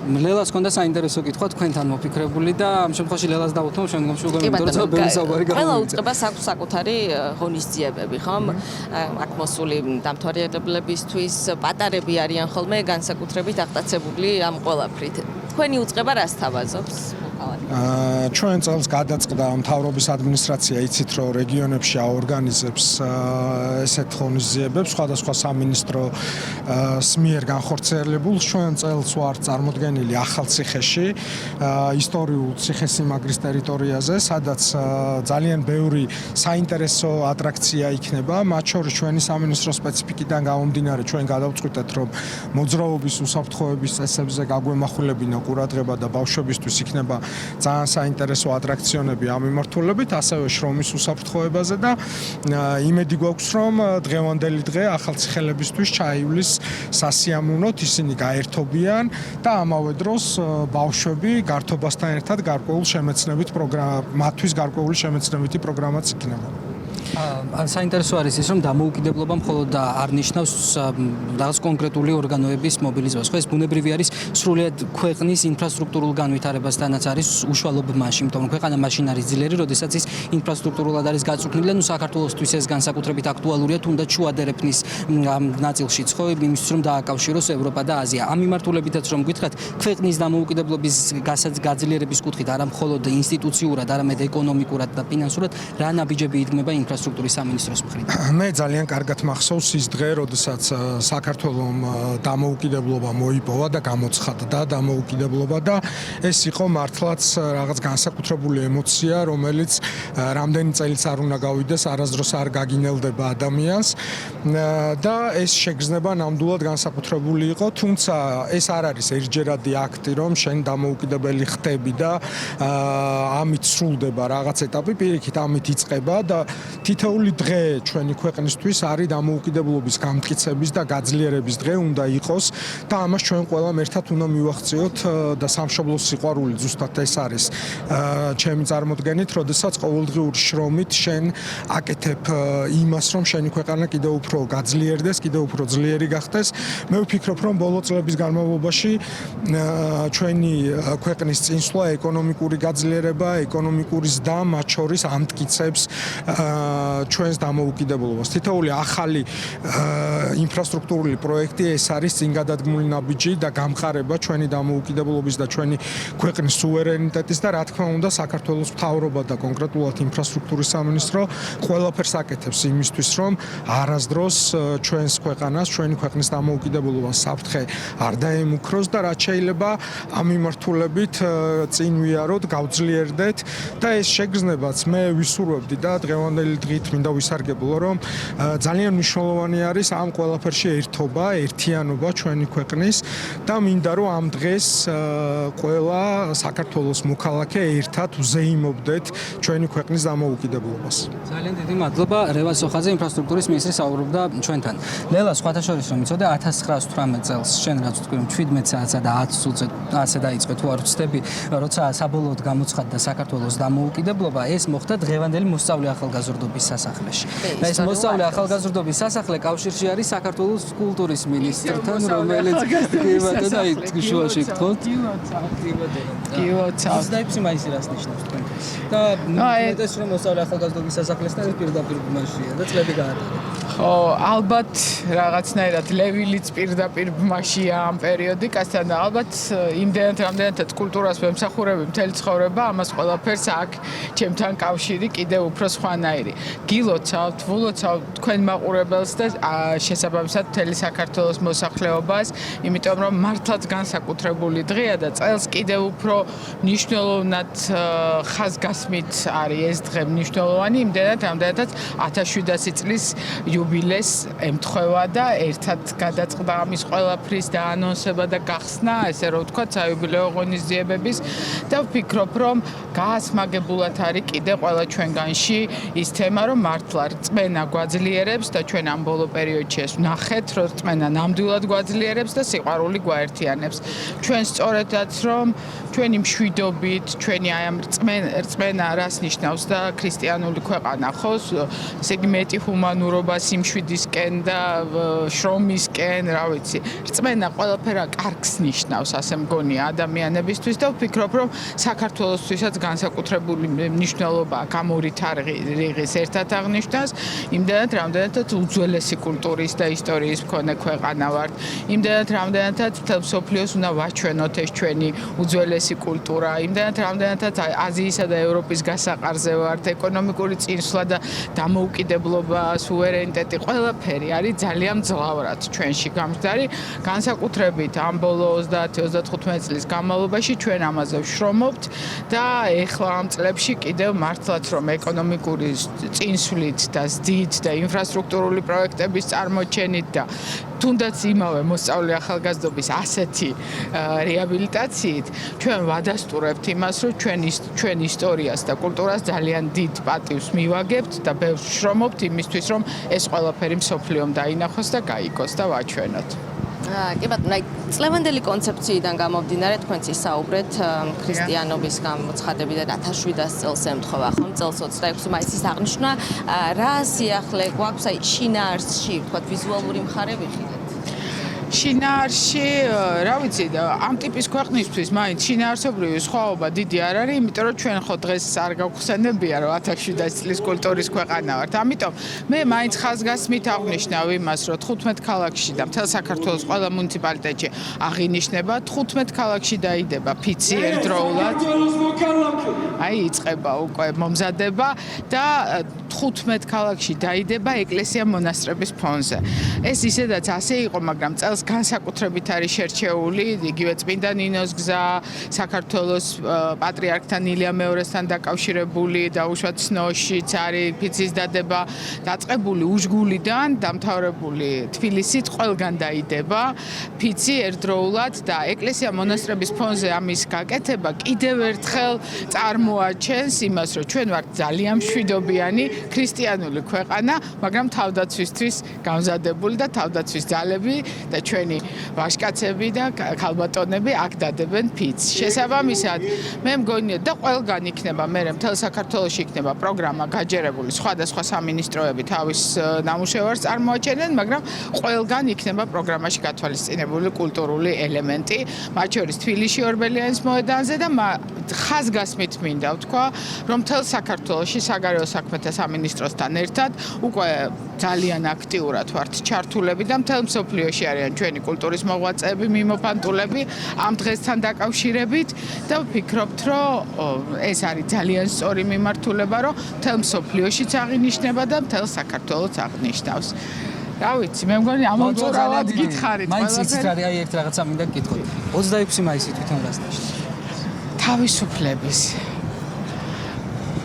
ლელას ქონდა საინტერესო კითხვა თქვენთან მოფიქრებული და ამ შემთხვევაში ლელას დავუთმობ შემდგომში უკვე მეთორცო ბევრი საუბარი ყველა უწყებას აქვს საკუთარი ღონისძიებები ხომ აქ მოსული დამთვალიერებლებისთვის პატარები არიან ხოლმე განსაკუთრებით აღტაცებული ამ ყველაფრით თქვენი უწყება რას თავაზობს ჩვენ წელს გადაწყდა მთავრობის ადმინისტრაცია იცით რომ რეგიონებში აორგანიზებს ესეთ ღონისძიებებს სხვადასხვა სამინისტროს მიერ განხორციელებულ ჩვენ წელს ვართ წარმოდგენილი ახალციხეში ისტორიულ ციხესიმაგრის ტერიტორიაზე სადაც ძალიან ბევრი საინტერესო ატრაქცია იქნება მათ შორის ჩვენი სამინისტროს სპეციფიკიდან გამომდინარე ჩვენ გადავწყვიტეთ რომ მოძრაობის უსაფრთხოების წესებზე გაგვემახვილებინა ყურადღება და ბავშვებისთვის იქნება ძალიან საინტერესო ატრაქციონები ამ მიმართულებით, ასევე შრომის უსაფრთხოებაზე და იმედი გვაქვს, რომ დღევანდელი დღე ახალციხელებისთვის ჩაივლის სასიამოვნოდ, ისინი გაერთობიან და ამავე დროს ბავშვები გართობასთან ერთად გარკვეულ შემეცნებით მათთვის გარკვეული შემეცნებითი პროგრამაც იქნება. საინტერესო არის ის რომ დამოუკიდებლობა მხოლოდ არ ნიშნავს რაღაც კონკრეტული ორგანოების მობილიზებას. ხო ეს ბუნებრივი არის სრულიად ქვეყნის ინფრასტრუქტურულ განვითარებასთანაც არის უშუალობა იმიტომ რომ ქვეყანა მაშინ არის ძლიერი, როდესაც ის ინფრასტრუქტურულად არის გაწუხნილი და ნუ საქართველოსთვის ეს განსაკუთრებით აქტუალურია თუნდაც შუა დერეფნის ნაწილშიც ხო იმისთვის რომ დააკავშიროს ევროპა და აზია. ამ მიმართულებითაც რომ გითხრათ ქვეყნის დამოუკიდებლობის გაძლიერების კუთხით არა მხოლოდ ინსტიტუციურად, არამედ ეკონომიკურად და ფინანსურად რა ნაბიჯები იდგმება ინფრასტრუქტურის სამინისტროს მხრიდან. მე ძალიან კარგად მახსოვს ის დღე, როდესაც საქართველომ დამოუკიდებლობა მოიპოვა და გამოცხადდა დამოუკიდებლობა და ეს იყო მართლაც რაღაც განსაკუთრებული ემოცია, რომელიც რამდენი წელიც არ უნდა გავიდეს, არასდროს არ გაგინელდება ადამიანს და ეს შეგრძნება ნამდვილად განსაკუთრებული იყო, თუმცა ეს არ არის ერთჯერადი აქტი, რომ შენ დამოუკიდებელი ხდები და ამით სრულდება რაღაც ეტაპი, პირიქით ამით იწყება და თითოეული დღე ჩვენი ქვეყნისთვის არის დამოუკიდებლობის გამტკიცების და გაძლიერების დღე უნდა იყოს და ამას ჩვენ ყველამ ერთად უნდა მივახციოთ და სამშობლოს სიყვარული ზუსტად ეს არის ჩემი წარმოდგენით, როდესაც ყოველდღიური შრომით შენ აკეთებ იმას, რომ შენი ქვეყანა კიდევ უფრო გაძლიერდეს, კიდევ უფრო ძლიერი გახდეს. მე ვფიქრობ, რომ ბოლო წლების განმავლობაში ჩვენი ქვეყნის წინსვლა, ეკონომიკური გაძლიერება, ეკონომიკური ზრდა მათ შორის ამტკიცებს ჩვენს დამოუკიდებლობას. თითოეული ახალი ინფრასტრუქტურული პროექტი ეს არის წინგადადგმული ნაბიჯი და გამყარება ჩვენი დამოუკიდებლობის და ჩვენი ქვეყნის სუვერენიტეტის და რა თქმა უნდა საქართველოს მთავრობა და კონკრეტულად ინფრასტრუქტურის სამინისტრო ყველაფერს აკეთებს იმისთვის, რომ არასდროს ჩვენს ქვეყანას, ჩვენი ქვეყნის დამოუკიდებლობას საფრთხე არ დაემუქროს და რაც შეიძლება ამ მიმართულებით წინ ვიაროთ, გავძლიერდეთ და ეს შეგრძნებაც მე ვისურვებდი და დღევანდელი დღით მინდა ვისარგებლო, რომ ძალიან მნიშვნელოვანი არის ამ ყველაფერში ერთობა, ერთიანობა ჩვენი ქვეყნის და მინდა რომ ამ დღეს ყველა საქართველოს მოქალაქე ერთად ვზეიმობდეთ ჩვენი ქვეყნის დამოუკიდებლობას. ძალიან დიდი მადლობა. რევაზ სოხაძე, ინფრასტრუქტურის მინისტრი საუბრობდა ჩვენთან. ლელა, სხვათა შორის რომ იცოდე 1918 წელს შენ რაც ვთქვი, რომ 17 საათსა და 10 წუთზე ასე დაიწყე თუ არ ვცდები, როცა საბოლოოდ გამოცხადდა საქართველოს დამოუკიდებლობა, ეს მოხდა დღევანდელი მოსწავლე ახალგაზრდობის სასახლეში. და ეს მოსწავლე ახალგაზრდობის სასახლე კავშირში არის საქართველოს კულტურის მინისტრთან, რომელიც შუაში გთხოვთ. გილოცავთ. 26 მაისი რას ნიშნავს თქვენთვის? და ეს რომ მოსწავლე ახალგაზრდობის სასახლესთან ეს პირდაპირ ბმაშია და წლები გაატარა. ხო, ალბათ რაღაცნაირად ლევილიც პირდაპირ ბმაშია ამ პერიოდიკასთან და ალბათ იმდენად რამდენადაც კულტურას ვემსახურები მთელი ცხოვრება, ამას ყველაფერს აქ ჩემთან კავშირი კიდევ უფრო სხვანაირი. გილოცავთ, ვულოცავთ თქვენ მაყურებელს და შესაბამისად მთელი საქართველოს მოსახლეობას, იმიტომ რომ მართლაც განსაკუთრებული დღეა და წელს კიდევ უფრო მნიშვნელოვნად ხაზგასმით არის ეს დღე მნიშვნელოვანი, იმდენად რამდენადაც 1700 წლის იუბილეს ემთხვევა და ერთად გადაწყდა ამის ყველაფრის დაანონსება და გახსნა, ესე რომ ვთქვათ, საიუბილეო ღონისძიებების და ვფიქრობ, რომ გაასმაგებულად არის კიდევ ყველა ჩვენგანში ის თემა, რომ მართლა რწმენა გვაძლიერებს და ჩვენ ამ ბოლო პერიოდში ეს ვნახეთ, რომ რწმენა ნამდვილად გვაძლიერებს და სიყვარული გვაერთიანებს. ჩვენ სწორედაც რომ ჩვენი მშვიდობით, ჩვენი აი ამ რწმენა რას ნიშნავს და ქრისტიანული ქვეყანა ხო, ესე იგი მეტი ჰუმანურობა სიმშვიდისკენ და შრომისკენ, რა ვიცი. რწმენა ყველაფერა კარგს ნიშნავს, ასე მგონია ადამიანებისთვის და ვფიქრობ, რომ საქართველოსთვისაც განსაკუთრებული მნიშვნელობა აქვს ამ ორი თარიღის ერთად აღნიშნავს, იმდენად რამდენადაც უძველესი კულტურის და ისტორიის მქონე ქვეყანა ვართ. იმდენად რამდენადაც მთელ მსოფლიოს უნდა ვაჩვენოთ ეს ჩვენი უძველესი კულტურა, იმდენად რამდენადაც აზიისა და ევროპის გასაყარზე ვართ, ეკონომიკური წინსვლა და დამოუკიდებლობა, სუვერენიტეტი, ყველაფერი არის ძალიან მძლავრად ჩვენში გამხდარი. განსაკუთრებით ამ ბოლო 30-35 წლის განმავლობაში ჩვენ ამაზე ვშრომობთ და ეხლა ამ წლებში კიდევ მართლაც რომ ეკონომიკური წინსვლით და ზრდით და ინფრასტრუქტურული პროექტების წარმოჩენით და თუნდაც იმავე მოსწავლე ახალგაზრდობის ასეთი რეაბილიტაციით ჩვენ ვადასტურებთ იმას, რომ ჩვენ ისტორიას და კულტურას ძალიან დიდ პატივს მივაგებთ და ბევრს ვშრომობთ იმისთვის, რომ ეს ყველაფერი მსოფლიომ დაინახოს და გაიგოს და ვაჩვენოთ. კი ბატონო, წლევანდელი კონცეფციიდან გამომდინარე თქვენც ისაუბრეთ ქრისტიანობის გამოცხადებიდან 1700 წელს ემთხვევა, ხომ? წელს 26 მაისის აღნიშვნა. რა სიახლე გვაქვს აი შინაარსში, ვთქვათ, ვიზუალური მხარე ვიხილეთ? შინაარსში, რა ვიცი, ამ ტიპის ქვეყნისთვის მაინც შინაარსობრივი სხვაობა დიდი არ არის, იმიტომ რომ ჩვენ ხო დღეს არ გავხსენებია, რომ 1700 წლის კულტურის ქვეყანა ვართ. ამიტომ მე მაინც ხაზგასმით აღნიშნავ იმას, რომ 15 ქალაქში და მთელ საქართველოს ყველა მუნიციპალიტეტში აღინიშნება, 15 ქალაქში დაიდება ფიცი ერთდროულად. აი იწყება უკვე მომზადება და 15 ქალაქში დაიდება ეკლესია მონასტრების ფონზე. ეს ისედაც ასე იყო, მაგრამ წელს განსაკუთრებით არის შერჩეული იგივე წმინდა ნინოს გზა, საქართველოს პატრიარქთან ილია მეორესთან დაკავშირებული და უშუალოდ ცნოშიც არის ფიცის დადება დაწყებული უშგულიდან დამთავრებული თბილისით ყველგან დაიდება ფიცი ერთდროულად და ეკლესია მონასტრების ფონზე ამის გაკეთება კიდევ ერთხელ წარმოაჩენს იმას, რომ ჩვენ ვართ ძალიან მშვიდობიანი ქრისტიანული ქვეყანა, მაგრამ თავდაცვისთვის გამზადებული და თავდაცვის ძალები და ჩვენი ვაჟკაცები და ქალბატონები აქ დადებენ ფიცს. შესაბამისად, მე მგონია და ყველგან იქნება მე მთელ საქართველოში იქნება პროგრამა გაჯერებული სხვადასხვა სამინისტროები თავის ნამუშევარს წარმოაჩენენ, მაგრამ ყველგან იქნება პროგრამაში გათვალისწინებული კულტურული ელემენტი, მათ შორის თბილისში ორბელიანის მოედანზე და ხაზგასმით მინდა ვთქვა, რომ მთელ საქართველოში საგარეო საქმეთა სამინისტროსთან ერთად უკვე ძალიან აქტიურად ვართ ჩართულები და მთელ მსოფლიოში არიან ჩვენი კულტურის მოღვაწეები, მიმოფანტულები ამ დღესთან დაკავშირებით და ვფიქრობთ, რომ ეს არის ძალიან სწორი მიმართულება, რომ მთელ მსოფლიოშიც აღინიშნება და მთელ საქართველოს აღნიშნავს. რა ვიცი, მე მგონი ამოწურავად გითხარით ყველაფერი. მაინც იცით რა აი ერთ რაღაცა მინდა გკითხოთ. 26 მაისი თვითონ რას ნიშნავს?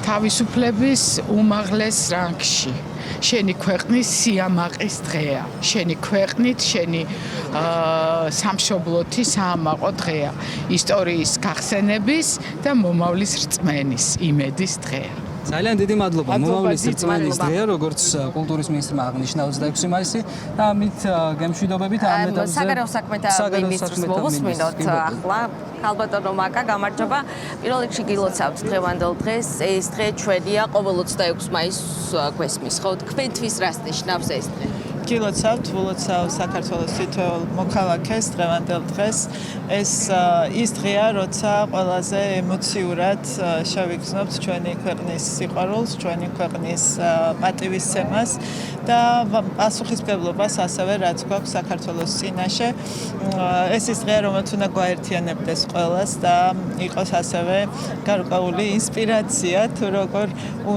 თავისუფლების უმაღლეს რანგში. შენი ქვეყნის სიამაყის დღეა. შენი ქვეყნით, შენი სამშობლოთი საამაყო დღეა. ისტორიის გახსენების და მომავლის რწმენის იმედის დღეა. ძალიან დიდი მადლობა. მომავლის რწმენის დღეა, როგორც კულტურის მინისტრმა აღნიშნა 26 მაისი და ამით გემშვიდობებით ამ ეტაპზე საგარეო საქმეთა მინისტრს მოვუსმინოთ ახლა. ქალბატონო მაკა, გამარჯობა. პირველ რიგში გილოცავთ დღევანდელ დღეს. ეს დღე ჩვენია, ყოველ 26 მაისს გვესმის, ხო? თქვენთვის რას ნიშნავს ეს დღე? გილოცავთ, ვილოცავ საქართველოს თითოეულ მოქალაქეს დღევანდელ დღეს. ეს ის დღეა, როცა ყველაზე ემოციურად შევიგრძნობთ ჩვენი ქვეყნის სიყვარულს, ჩვენი ქვეყნის პატივისცემას და პასუხისმგებლობას ასევე რაც გვაქვს საქართველოს წინაშე. ეს ის დღეა, რომელიც უნდა გვაერთიანებდეს ყველას და იყოს ასევე გარკვეული ინსპირაცია თუ როგორ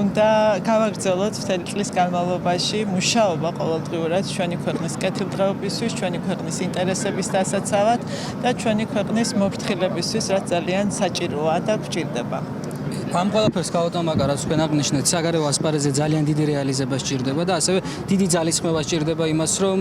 უნდა გავაგრძელოთ მთელი წლის განმავლობაში მუშაობა ყოველდღიურად ჩვენი ქვეყნის კეთილდღეობისთვის, ჩვენი ქვეყნის ინტერესების დასაცავად და ჩვენი ქვეყნის მოფრთხილებისთვის, რაც ძალიან საჭიროა და გვჭირდება. ამ ყველაფერს გაუტამაკა, რაც თქვენ აღნიშნეთ, საგარეო ასპარეზზე ძალიან დიდი რეალიზება სჭირდება და ასევე დიდი ძალისხმევა სჭირდება იმას, რომ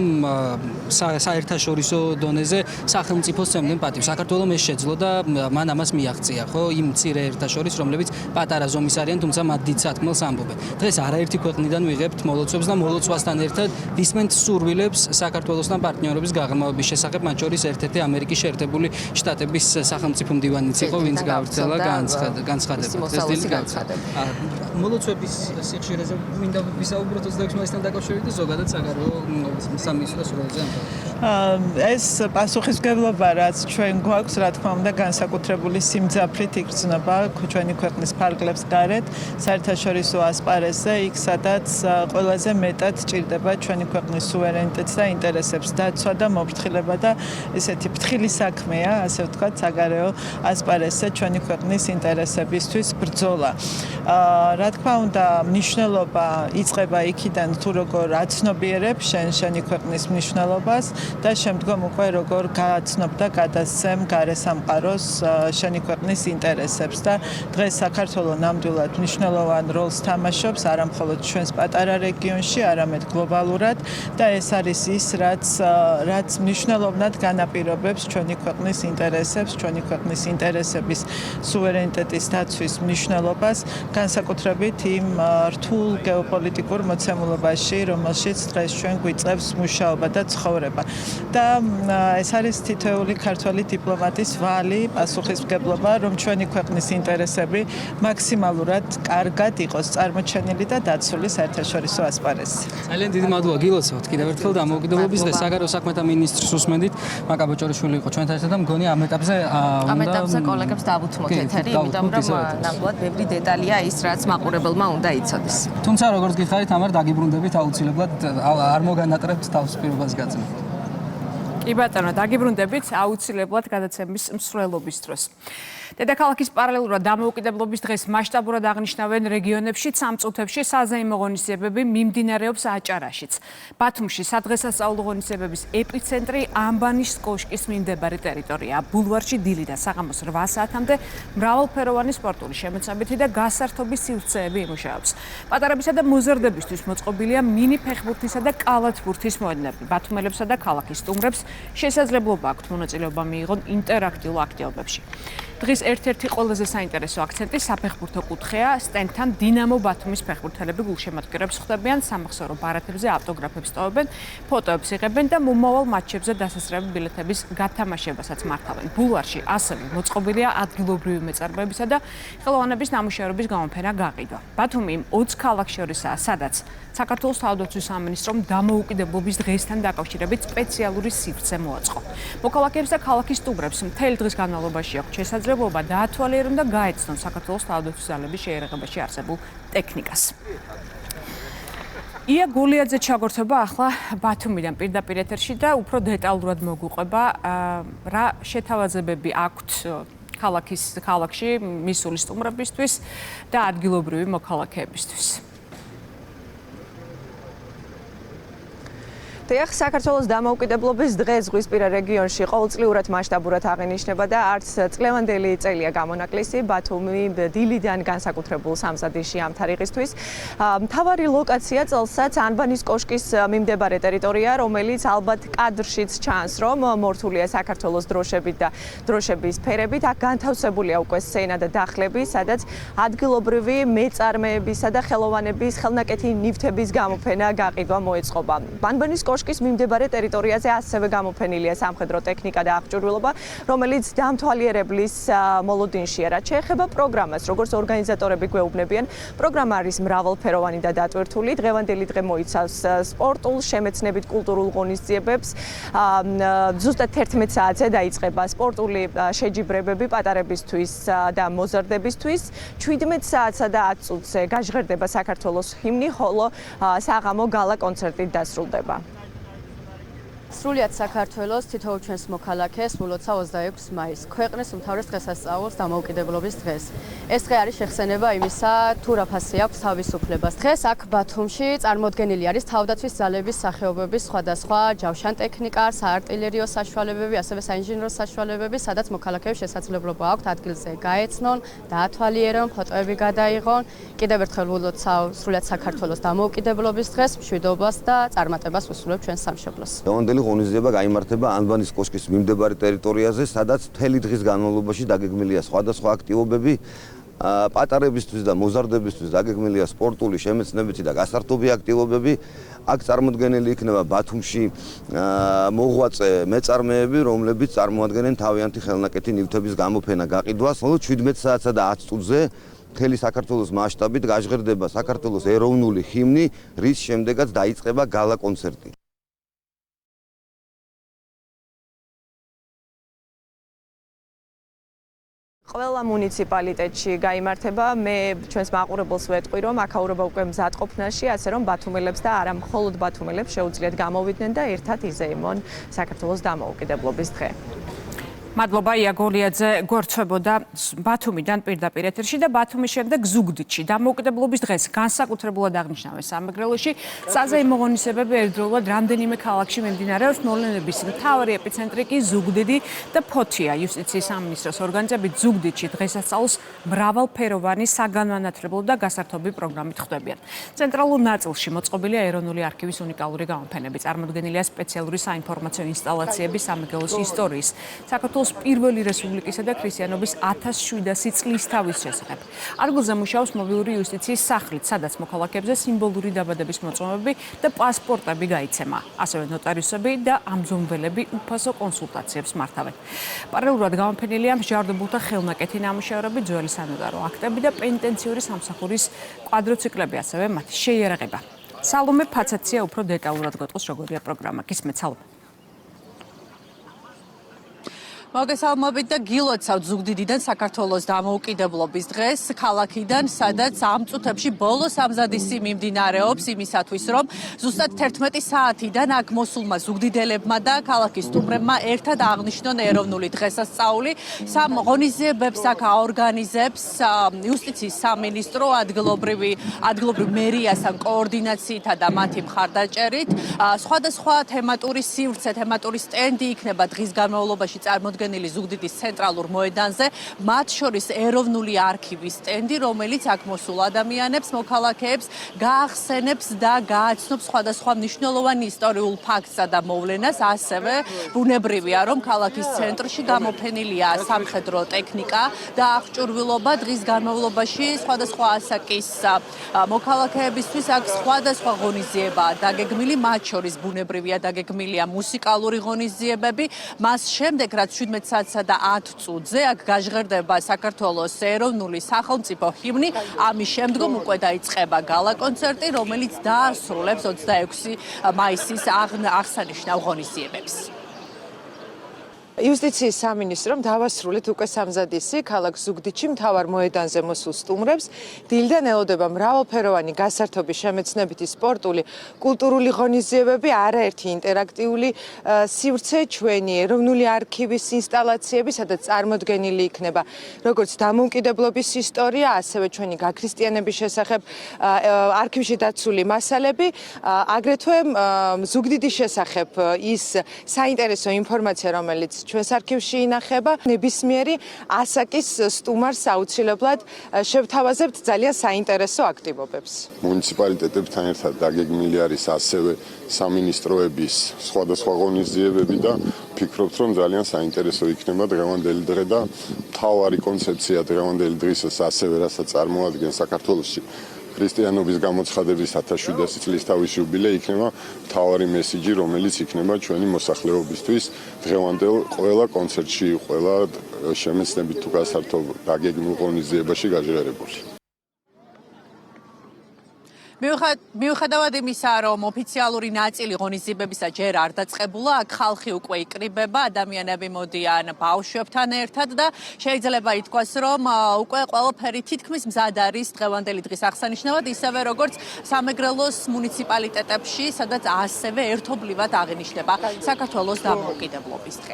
საერთაშორისო დონეზე სახელმწიფოს წემდნენ პატივს. საქართველოს ეს შეძლო და მან ამას მიაღწია, ხო? იმ მცირე ერთა შორის, რომლებიც პატარა ზომის არიან, თუმცა მათ დიდ სათქმელს ამბობენ. დღეს არაერთი ქვეყნიდან ვიღებთ მოლოცვებს და მოლოცვასთან ერთად ვისმენთ სურვილებს საქართველოსთან პარტნიორობის გაღრმავების შესახებ, მათ შორის ერთ-ერთი ამერიკის შეერთებული შტატების სახელმწიფო მდივანიც იყო, ვინც გავრცელა განცხადება. მოლოცვების სიხშირეზე მინდა ვისაუბროთ 26 მაისთან დაკავშირებით და ზოგადად საგარეო სამინისტროს როლზე. ეს პასუხისმგებლობა, რაც ჩვენ გვაქვს, რა თქმა უნდა, განსაკუთრებული სიმძაფრით იგრძნობა ჩვენი ქვეყნის ფარგლებს გარეთ, საერთაშორისო ასპარეზზე, იქ სადაც ყველაზე მეტად ჭირდება ჩვენი ქვეყნის სუვერენიტეტს და ინტერესებს დაცვა და მოფრთხილება და ესეთი ფრთხილი საქმეა, ასე ვთქვათ, საგარეო ასპარეზზე ჩვენი ქვეყნის ინტერესებისთვის ბრძოლა. რა თქმა უნდა, მნიშვნელობა იწყება იქიდან, თუ როგორ აცნობიერებ შენი ქვეყნის მნიშვნელობას და შემდგომ უკვე როგორ გააცნობ და გადასცემ გარესამყაროს შენი ქვეყნის ინტერესებს და დღეს საქართველოს ნამდვილად მნიშვნელოვან როლს თამაშობს არა მხოლოდ ჩვენს პატარა რეგიონში, არამედ გლობალურად და ეს არის ის, რაც მნიშვნელოვნად განაპირობებს ჩვენი ქვეყნის ინტერესებს, ჩვენი ქვეყნის ინტერესების სუვერენიტეტის დაცვის მნიშვნელობას, განსაკუთრებით იმ რთულ გეოპოლიტიკურ მოცემულობაში, რომელშიც დღეს ჩვენ გვიწყებს მუშაობა და ცხოვრება. და ეს არის თითოეული ქართველი დიპლომატის ვალი, პასუხისმგებლობა, რომ ჩვენი ქვეყნის ინტერესები მაქსიმალურად კარგად იყოს წარმოჩენილი და დაცული საერთაშორისო ასპარეზზე. ძალიან დიდი მადლობა გილოცავთ კიდევ ერთხელ და მოგიდობობის დღეს საგარეო საქმეთა მინისტრს უსმენდით. მაკა ბოჭორიშვილი იყო ჩვენთან ერთად და მგონი ამ ეტაპზე კოლეგებს დავუთმოთ ეთერი, იმიტომ რომ ნამდვილად ბევრი დეტალია ის, რაც მაყურებელმა უნდა იცოდეს. თუმცა როგორც გითხარით, ამარ დაგიბრუნდებით აუცილებლად არ მოგანატრებთ თავს პირობას გაწმით. კი ბატონო, დაგიბრუნდებით აუცილებლად გადაცემის მსვლელობის დროს. დედაქალაქის პარალელურად დამოუკიდებლობის დღეს მასშტაბურად აღნიშნავენ რეგიონებში, სამწუთებში საზეიმო ღონისძიებები მიმდინარეობს აჭარაშიც. ბათუმში სადღესასწაულო ღონისძიებების ეპიცენტრი ამბანის კოშკის მიმდებარე ტერიტორია. ბულვარში დილიდან საღამოს 8 საათამდე მრავალფეროვანი სპორტული შემოცამითი და გასართობი სივრცეები იმუშავებს. პატარებისა და მოზარდებისთვის მოწყობილია მინი ფეხბურთისა და კალათბურთის მოედნები. ბათუმელებსა და ქალაქის სტუმრებს შესაძლებლობა აქვთ მონაწილეობა მიიღონ ინტერაქტიულ აქტივობებში. დღის ერთ-ერთი ყველაზე საინტერესო აქცენტი საფეხბურთო კუთხეა. სტენდთან დინამო ბათუმის ფეხბურთელები გულშემატკივრებს ხვდებიან, სამახსოვრო ბარათებზე ავტოგრაფებს ტოვებენ, ფოტოებს იღებენ და მომავალ მატჩებზე დასასრები ბილეთების გათამაშებასაც მართავენ. ბულვარში ასევე მოწყობილია ადგილობრივი მეწარმეებისა და ხელოვანების ნამუშევრების გამოფენა გაყიდვა. ბათუმი იმ 20 ქალაქს შორისაა, სადაც საქართველოს თავდაცვის სამინისტრომ დამოუკიდებლობის დღესთან დაკავშირებით სპეციალური სივრცე მოაწყო. მოქალაქეებს და ქალაქის სტუმრებს მთელი დღის განმავლობაში აქვთ შესაძლებლობა დაათვალიერონ და გაეცნონ საქართველოს თავდაცვის ძალების შეერაღებაში არსებულ ტექნიკას. ია გულიაძე ჩაგორთება ახლა ბათუმიდან პირდაპირ ეთერში და უფრო დეტალურად მოგვიყვება რა შეთავაზებები აქვთ ქალაქში მისული სტუმრებისთვის და ადგილობრივი მოქალაქეებისთვის. დიახ, საქართველოს დამოუკიდებლობის დღე ზღვისპირა რეგიონში ყოველწლიურად მასშტაბურად აღინიშნება და არც წლევანდელი წელია გამონაკლისი ბათუმი დილიდან განსაკუთრებულ სამზადისში ამ თარიღისთვის. მთავარი ლოკაცია წელსაც ანბანის კოშკის მიმდებარე ტერიტორია, რომელიც ალბათ კადრშიც ჩანს, რომ მორთულია საქართველოს დროშებით და დროშების ფერებით. აქ განთავსებულია უკვე სცენა და დახლები, სადაც ადგილობრივი მეწარმეებისა და ხელოვანების ხელნაკეთი ნივთების გამოფენა გაყიდვა მოეწყობა. ანბანის კოშკის მიმდებარე ტერიტორიაზე ასევე გამოფენილია სამხედრო ტექნიკა და აღჭურვილობა, რომელიც დამთვალიერებლის მოლოდინშია. რაც შეეხება პროგრამას, როგორც ორგანიზატორები გვეუბნებიან, პროგრამა არის მრავალფეროვანი და დატვირთული. დღევანდელი დღე მოიცავს სპორტულ, შემეცნებით კულტურულ ღონისძიებებს. ზუსტად 11 საათზე დაიწყება სპორტული შეჯიბრებები პატარებისთვის და მოზარდებისთვის. 17 საათსა და 10 წუთზე გაჟღერდება საქართველოს ჰიმნი, ხოლო საღამო გალა კონცერტით დასრულდება. სრულიად საქართველოს თითოეულ ჩვენს მოქალაქეს მოლოცა 26 მაისს ქვეყნის უმთავრეს დღესასწაულს დამოუკიდებლობის დღეს. ეს დღე არის შეხსენება იმისა, თუ რა ფასი აქვს თავისუფლებას. დღეს აქ ბათუმში წარმოდგენილი არის თავდაცვის ძალების სახეობების სხვადასხვა ჯავშან ტექნიკა, საარტილერიო საშუალებები, ასევე საინჟინრო საშუალებები, სადაც მოქალაქეებს შესაძლებლობა აქვთ ადგილზე გაეცნონ, დაათვალიერონ, ფოტოები გადაიღონ. კიდევ ერთხელ მოლოცავ სრულიად საქართველოს დამოუკიდებლობის დღეს, მშვიდობას და წარმატებას ვუსურვებ ჩვენ სამშობლოს. ღონისძიება გაიმართება ანბანის კოშკის მიმდებარე ტერიტორიაზე, სადაც მთელი დღის განმავლობაში დაგეგმილია სხვადასხვა აქტივობები. პატარებისთვის და მოზარდებისთვის დაგეგმილია სპორტული, შემეცნებითი და გასართობი აქტივობები. აქ წარმოდგენილი იქნება ბათუმში მოღვაწე მეწარმეები, რომლებიც წარმოადგენენ თავიანთი ხელნაკეთი ნივთების გამოფენა გაყიდვას. 17 საათსა და 10 წუთზე მთელი საქართველოს მასშტაბით გაჟღერდება საქართველოს ეროვნული ჰიმნი, რის შემდეგაც დაიწყება გალა კონცერტი. ყველა მუნიციპალიტეტში გაიმართება. მე ჩვენს მაყურებელს ვეტყვი, რომ აქაურობა უკვე მზადყოფნაში, ასე რომ ბათუმელებს და არა მხოლოდ ბათუმელებს შეუძლიათ გამოვიდნენ და ერთად იზეიმონ საქართველოს დამოუკიდებლობის დღე. მადლობა ია გოლიაძე გვერდჩებოდა ბათუმიდან პირდაპირ ეთერში და ბათუმის შემდეგ ზუგდიდში დამოუკიდებლობის დღეს განსაკუთრებულად აღნიშნავენ სამეგრელოში საზეიმო ღონისძიებები ერთდროულად რამდენიმე ქალაქში მიმდინარეობს. მოვლენების მთავარი ეპიცენტრი კი ზუგდიდი და ფოთია. იუსტიციის სამინისტროს ორგანიზებით ზუგდიდში დღესასწაულს მრავალფეროვანი საგანმანათლებლო და გასართობი პროგრამით ხვდებიან. ცენტრალურ ნაწილში მოწყობილია ეროვნული არქივის უნიკალური გამოფენები. წარმოდგენილია სპეციალური საინფორმაციო ინსტალაციები სამეგრელოს ისტორიის, საქართველოს პირველი რესპუბლიკისა და ქრისტიანობის 1700 წლის თავის შესახებ. ადგილზე მუშაობს მობილური იუსტიციის სახლით, სადაც მოქალაქეებზე სიმბოლური დაბადების მოწმობები და პასპორტები გაიცემა. ასევე ნოტარიუსები და ამზომველები უფასო კონსულტაციებს მართავენ. პარალელურად გამოფენილია მსჯავრდებულთა ხელნაკეთი ნამუშევრები, ძველი სანოტარო აქტები და პენიტენციური სამსახურის კვადროციკლები, ასევე მათი შეიარაღება. სალომე ფაცაცია უფრო დეტალურად გეტყვის როგორია პროგრამა. გისმენთ სალომე. მოგესალმებით და გილოცავთ ზუგდიდიდან საქართველოს დამოუკიდებლობის დღეს ქალაქიდან, სადაც ამ წუთებში ბოლო სამზადისი მიმდინარეობს იმისათვის, რომ ზუსტად 11 საათიდან აქ მოსულმა ზუგდიდელებმა და ქალაქის სტუმრებმა ერთად აღნიშნონ ეროვნული დღესასწაული. სამ ღონისძიებებს აქ აორგანიზებს იუსტიციის სამინისტრო ადგილობრივი მერიასთან კოორდინაციითა და მათი მხარდაჭერით. სხვადასხვა თემატური სივრცე, თემატური სტენდი იქნება დღის განმავლობაში წარმოდგენილი. წარმოდგენილი ზუგდიდის ცენტრალურ მოედანზე, მათ შორის ეროვნული არქივის სტენდი, რომელიც აქ მოსულ ადამიანებს, მოქალაქეებს გაახსენებს და გააცნობს სხვადასხვა მნიშვნელოვან ისტორიულ ფაქტსა და მოვლენას, ასევე ბუნებრივია, რომ ქალაქის ცენტრში გამოფენილია სამხედრო ტექნიკა და აღჭურვილობა დღის განმავლობაში სხვადასხვა ასაკის მოქალაქეებისთვის აქ სხვადასხვა ღონისძიებაა დაგეგმილი, მათ შორის ბუნებრივია დაგეგმილია მუსიკალური ღონისძიებები, მას შემდეგ რაც 17 საათსა და 10 წუთზე აქ გაჟღერდება საქართველოს ეროვნული სახელმწიფო ჰიმნი, ამის შემდგომ უკვე დაიწყება გალა კონცერტი, რომელიც დაასრულებს 26 მაისის აღსანიშნავ ღონისძიებებს. იუსტიციის სამინისტრომ დავასრულეთ უკვე სამზადისი ქალაქ ზუგდიდში მთავარ მოედანზე მოსულ სტუმრებს. დილიდან ელოდება მრავალფეროვანი გასართობი შემეცნებითი სპორტული, კულტურული ღონისძიებები, არაერთი ინტერაქტიული სივრცე, ჩვენი ეროვნული არქივის ინსტალაციები, სადაც წარმოდგენილი იქნება როგორც დამოუკიდებლობის ისტორია, ასევე ჩვენი გაქრისტიანების შესახებ არქივში დაცული მასალები, აგრეთვე ზუგდიდის შესახებ ის საინტერესო ინფორმაცია, რომელიც ჩვენს არქივში ინახება, ნებისმიერი ასაკის სტუმარს აუცილებლად შევთავაზებთ ძალიან საინტერესო აქტივობებს. მუნიციპალიტეტებთან ერთად დაგეგმილი არის ასევე სამინისტროების სხვადასხვა ღონისძიებები და ფიქრობთ, რომ ძალიან საინტერესო იქნება დღევანდელი დღე და მთავარი კონცეფცია დღევანდელი დღისას ასევე რასაც წარმოადგენს საქართველოში ქრისტიანობის გამოცხადების 1700 წლის თავის იუბილე იქნება მთავარი მესიჯი, რომელიც იქნება ჩვენი მოსახლეობისთვის დღევანდელ ყველა კონცერტში, ყველა შემეცნებით თუ გასართობ დაგეგმილ ღონისძიებაში გაჟღერებული. მიუხედავად იმისა, რომ ოფიციალური ნაწილი ღონისძიებებისა ჯერ არ დაწყებულა, აქ ხალხი უკვე იკრიბება, ადამიანები მოდიან ბავშვებთან ერთად და შეიძლება ითქვას, რომ უკვე ყველაფერი თითქმის მზად არის დღევანდელი დღის აღსანიშნავად, ისევე როგორც სამეგრელოს მუნიციპალიტეტებში, სადაც ასევე ერთობლივად აღინიშნება საქართველოს დამოუკიდებლობის დღე.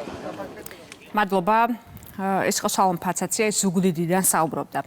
მადლობა. ეს იყო სალომ ფაცაცია, ეს ზუგდიდიდან საუბრობდა.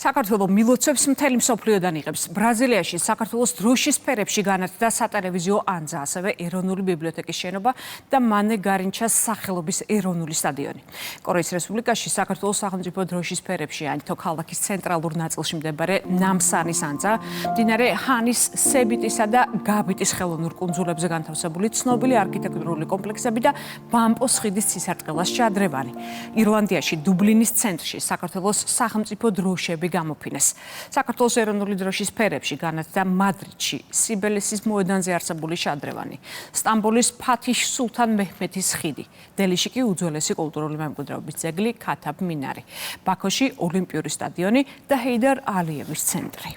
საქართველოს მილოცვებს მთელი მსოფლიოდან იღებს. ბრაზილიაში საქართველოს დროშის ფერებში განათდა სატელევიზიო ანძა, ასევე ეროვნული ბიბლიოთეკის შენობა და მანე გარინჩას სახელობის ეროვნული სტადიონი. კორეის რესპუბლიკაში საქართველოს სახელმწიფო დროშის ფერებში ანთო ქალაქის ცენტრალურ ნაწილში მდებარე ნამსანის ანძა, მდინარე ჰანის სებიტისა და გაბიტის ხელოვნურ კუნძულებზე განთავსებული ცნობილი არქიტექტურული კომპლექსები და ბამპოს ხიდის ცისარტყელას შადრევანი. ირლანდიაში დუბლინის ცენტრში საქართველოს სახელმწიფო დროშები გამოფინეს. საქართველოს ეროვნული დროშის ფერებში განათდა მადრიდში სიბელესის მოედანზე არსებული შადრევანი, სტამბოლის ფათიშ სულთან მეჰმეთის ხიდი, დელიში კი უძველესი კულტურული მემკვიდრეობის ძეგლი ქათაბ მინარი, ბაქოში ოლიმპიური სტადიონი და ჰეიდარ ალიევის ცენტრი.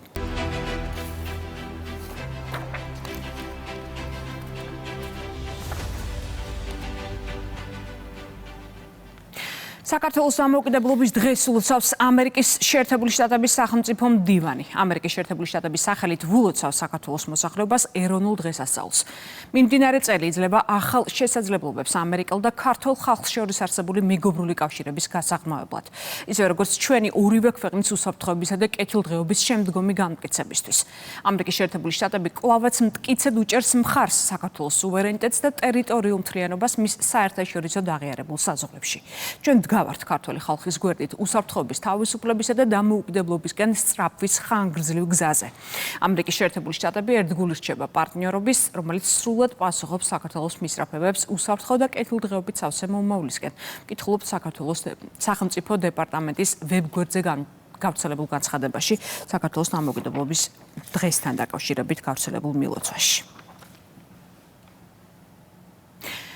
საქართველოს დამოუკიდებლობის დღეს ულოცავს ამერიკის შეერთებული შტატების სახელმწიფო მდივანი. ამერიკის შეერთებული შტატების სახელით ულოცავს საქართველოს მოსახლეობას ეროვნულ დღესასწაულს. მიმდინარე წელი იძლევა ახალ შესაძლებლობებს ამერიკელ და ქართულ ხალხს შორის არსებული მეგობრული კავშირების გასაღრმავებლად. ისევე როგორც ჩვენი ორივე ქვეყნის უსაფრთხოებისა და კეთილდღეობის შემდგომი განმტკიცებისთვის. ამერიკის შეერთებული შტატები კვლავაც მტკიცედ უჭერს მხარს საქართველოს სუვერენიტეტს და ტერიტორიულ მთლიანობას მის საერთაშორისო აღიარებულ საზღვრებში. ჩვენ გავართ ქართული ხალხის გვერდით უსაფრთხოების, თავისუფლებისა და დამოუკიდებლობისკენ სწრაფვის ხანგრძლივ გზაზე. ამერიკის შეერთებული შტატები ერთგული რჩება პარტნიორობის, რომელიც სრულად პასუხობს საქართველოს მისწრაფებებს უსაფრთხო და კეთილდღეობით სავსე მომავლისკენ. ვკითხულობთ საქართველოს სახელმწიფო დეპარტამენტის ვებგვერდზე გავრცელებულ განცხადებაში საქართველოს დამოუკიდებლობის დღესთან დაკავშირებით გავრცელებულ მილოცვაში.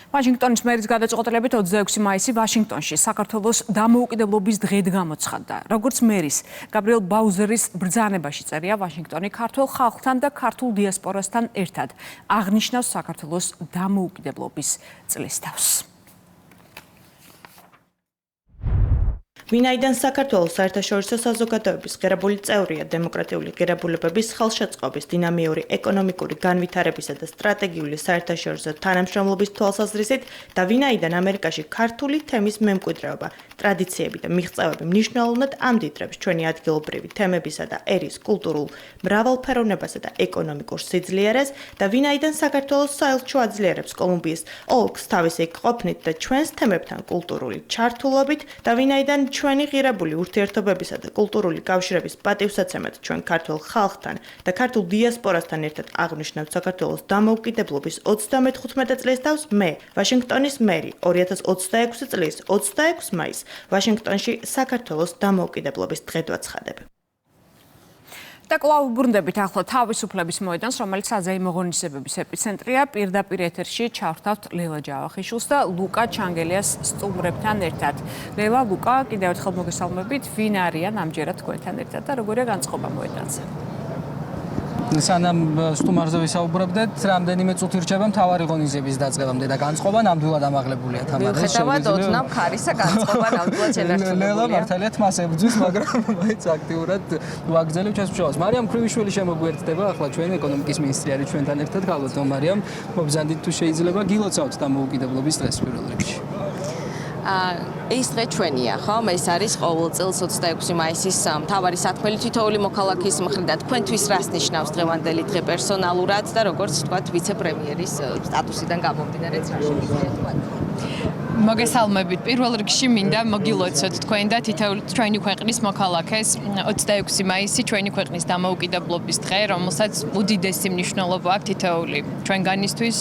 ვაშინგტონის მერის გადაწყვეტილებით 26 მაისი ვაშინგტონში საქართველოს დამოუკიდებლობის დღედ გამოცხადდა. როგორც მერის გაბრიელ ბაუზერის ბრძანებაში წერია, ვაშინგტონი ქართულ ხალხთან და ქართულ დიასპორასთან ერთად აღნიშნავს საქართველოს დამოუკიდებლობის წლისთავს. ვინაიდან საქართველოს საერთაშორისო საზოგადოების ღირებული წევრია დემოკრატიული ღირებულებების ხელშეწყობის, დინამიური ეკონომიკური განვითარებისა და სტრატეგიული საერთაშორისო თანამშრომლობის თვალსაზრისით და ვინაიდან ამერიკაში ქართული თემის მემკვიდრეობა, ტრადიციები და მიღწევები მნიშვნელოვნად ამდიდრებს ჩვენი ადგილობრივი თემებისა და ერის კულტურულ მრავალფეროვნებასა და ეკონომიკურ სიძლიერეს და ვინაიდან საქართველოს საელჩო აძლიერებს კოლუმბიის ოლქს თავისი ყოფნით და ჩვენს თემებთან კულტურული ჩართულობით და ვინაიდან ჩვენი ღირებული ურთიერთობებისა და კულტურული კავშირების პატივსაცემად ჩვენ ქართულ ხალხთან და ქართულ დიასპორასთან ერთად აღნიშნავთ საქართველოს დამოუკიდებლობის 35 წლის თავს მე, ვაშინგტონის მერი, 2026 წლის 26 მაისს ვაშინგტონში საქართველოს დამოუკიდებლობის დღედ ვაცხადებ. და კვლავ ბრუნდებით ახლა თავისუფლების მოედანს, რომელიც საზეიმო ღონისძიებების ეპიცენტრია. პირდაპირ ეთერში ჩავრთავთ ლელა ჯავახიშვილს და ლუკა ჩანგელიას სტუმრებთან ერთად. ლელა, ლუკა, კიდევ ერთხელ მოგესალმებით. ვინ არიან ამჯერად თქვენთან ერთად და როგორია განწყობა მოედანზე? სანამ სტუმარზე ვისაუბრებდეთ, რამდენიმე წუთი რჩება მთავარი ღონისძიების დაწყებამდე და განწყობა ნამდვილად ამაღლებულია თამარ. მიუხედავად ოდნავ ხარისა განწყობა ნამდვილად შენარჩუნებულია. ლელა მართალია თმას ებრძვის, მაგრამ მაინც აქტიურად ვაგრძელებ ჩვენს მშრომელს. მარიამ ქრივიშვილი შემოგვიერთდება ახლა ჩვენი ეკონომიკის მინისტრი არის ჩვენთან ერთად. გალოცავ მარიამ, მოგზანდით თუ შეიძლება გილოცავთ დამოუკიდებლობის დღეს პირველ რიგში. ეს დღე ჩვენია, ხო? ეს არის ყოველ წელს 26 მაისის მთავარი სათქმელი თითოეული მოქალაქის მხრიდან. თქვენთვის რას ნიშნავს დღევანდელი დღე პერსონალურად და როგორც ვთქვათ, ვიცე-პრემიერის სტატუსიდან გამომდინარე რა შეგვიძლია თქვა? მოგესალმებით. პირველ რიგში მინდა მოგილოცოთ თქვენ და თითოეული ჩვენი ქვეყნის მოქალაქეს 26 მაისი ჩვენი ქვეყნის დამოუკიდებლობის დღე, რომელსაც უდიდესი მნიშვნელობა აქვს თითოეული ჩვენგანისთვის,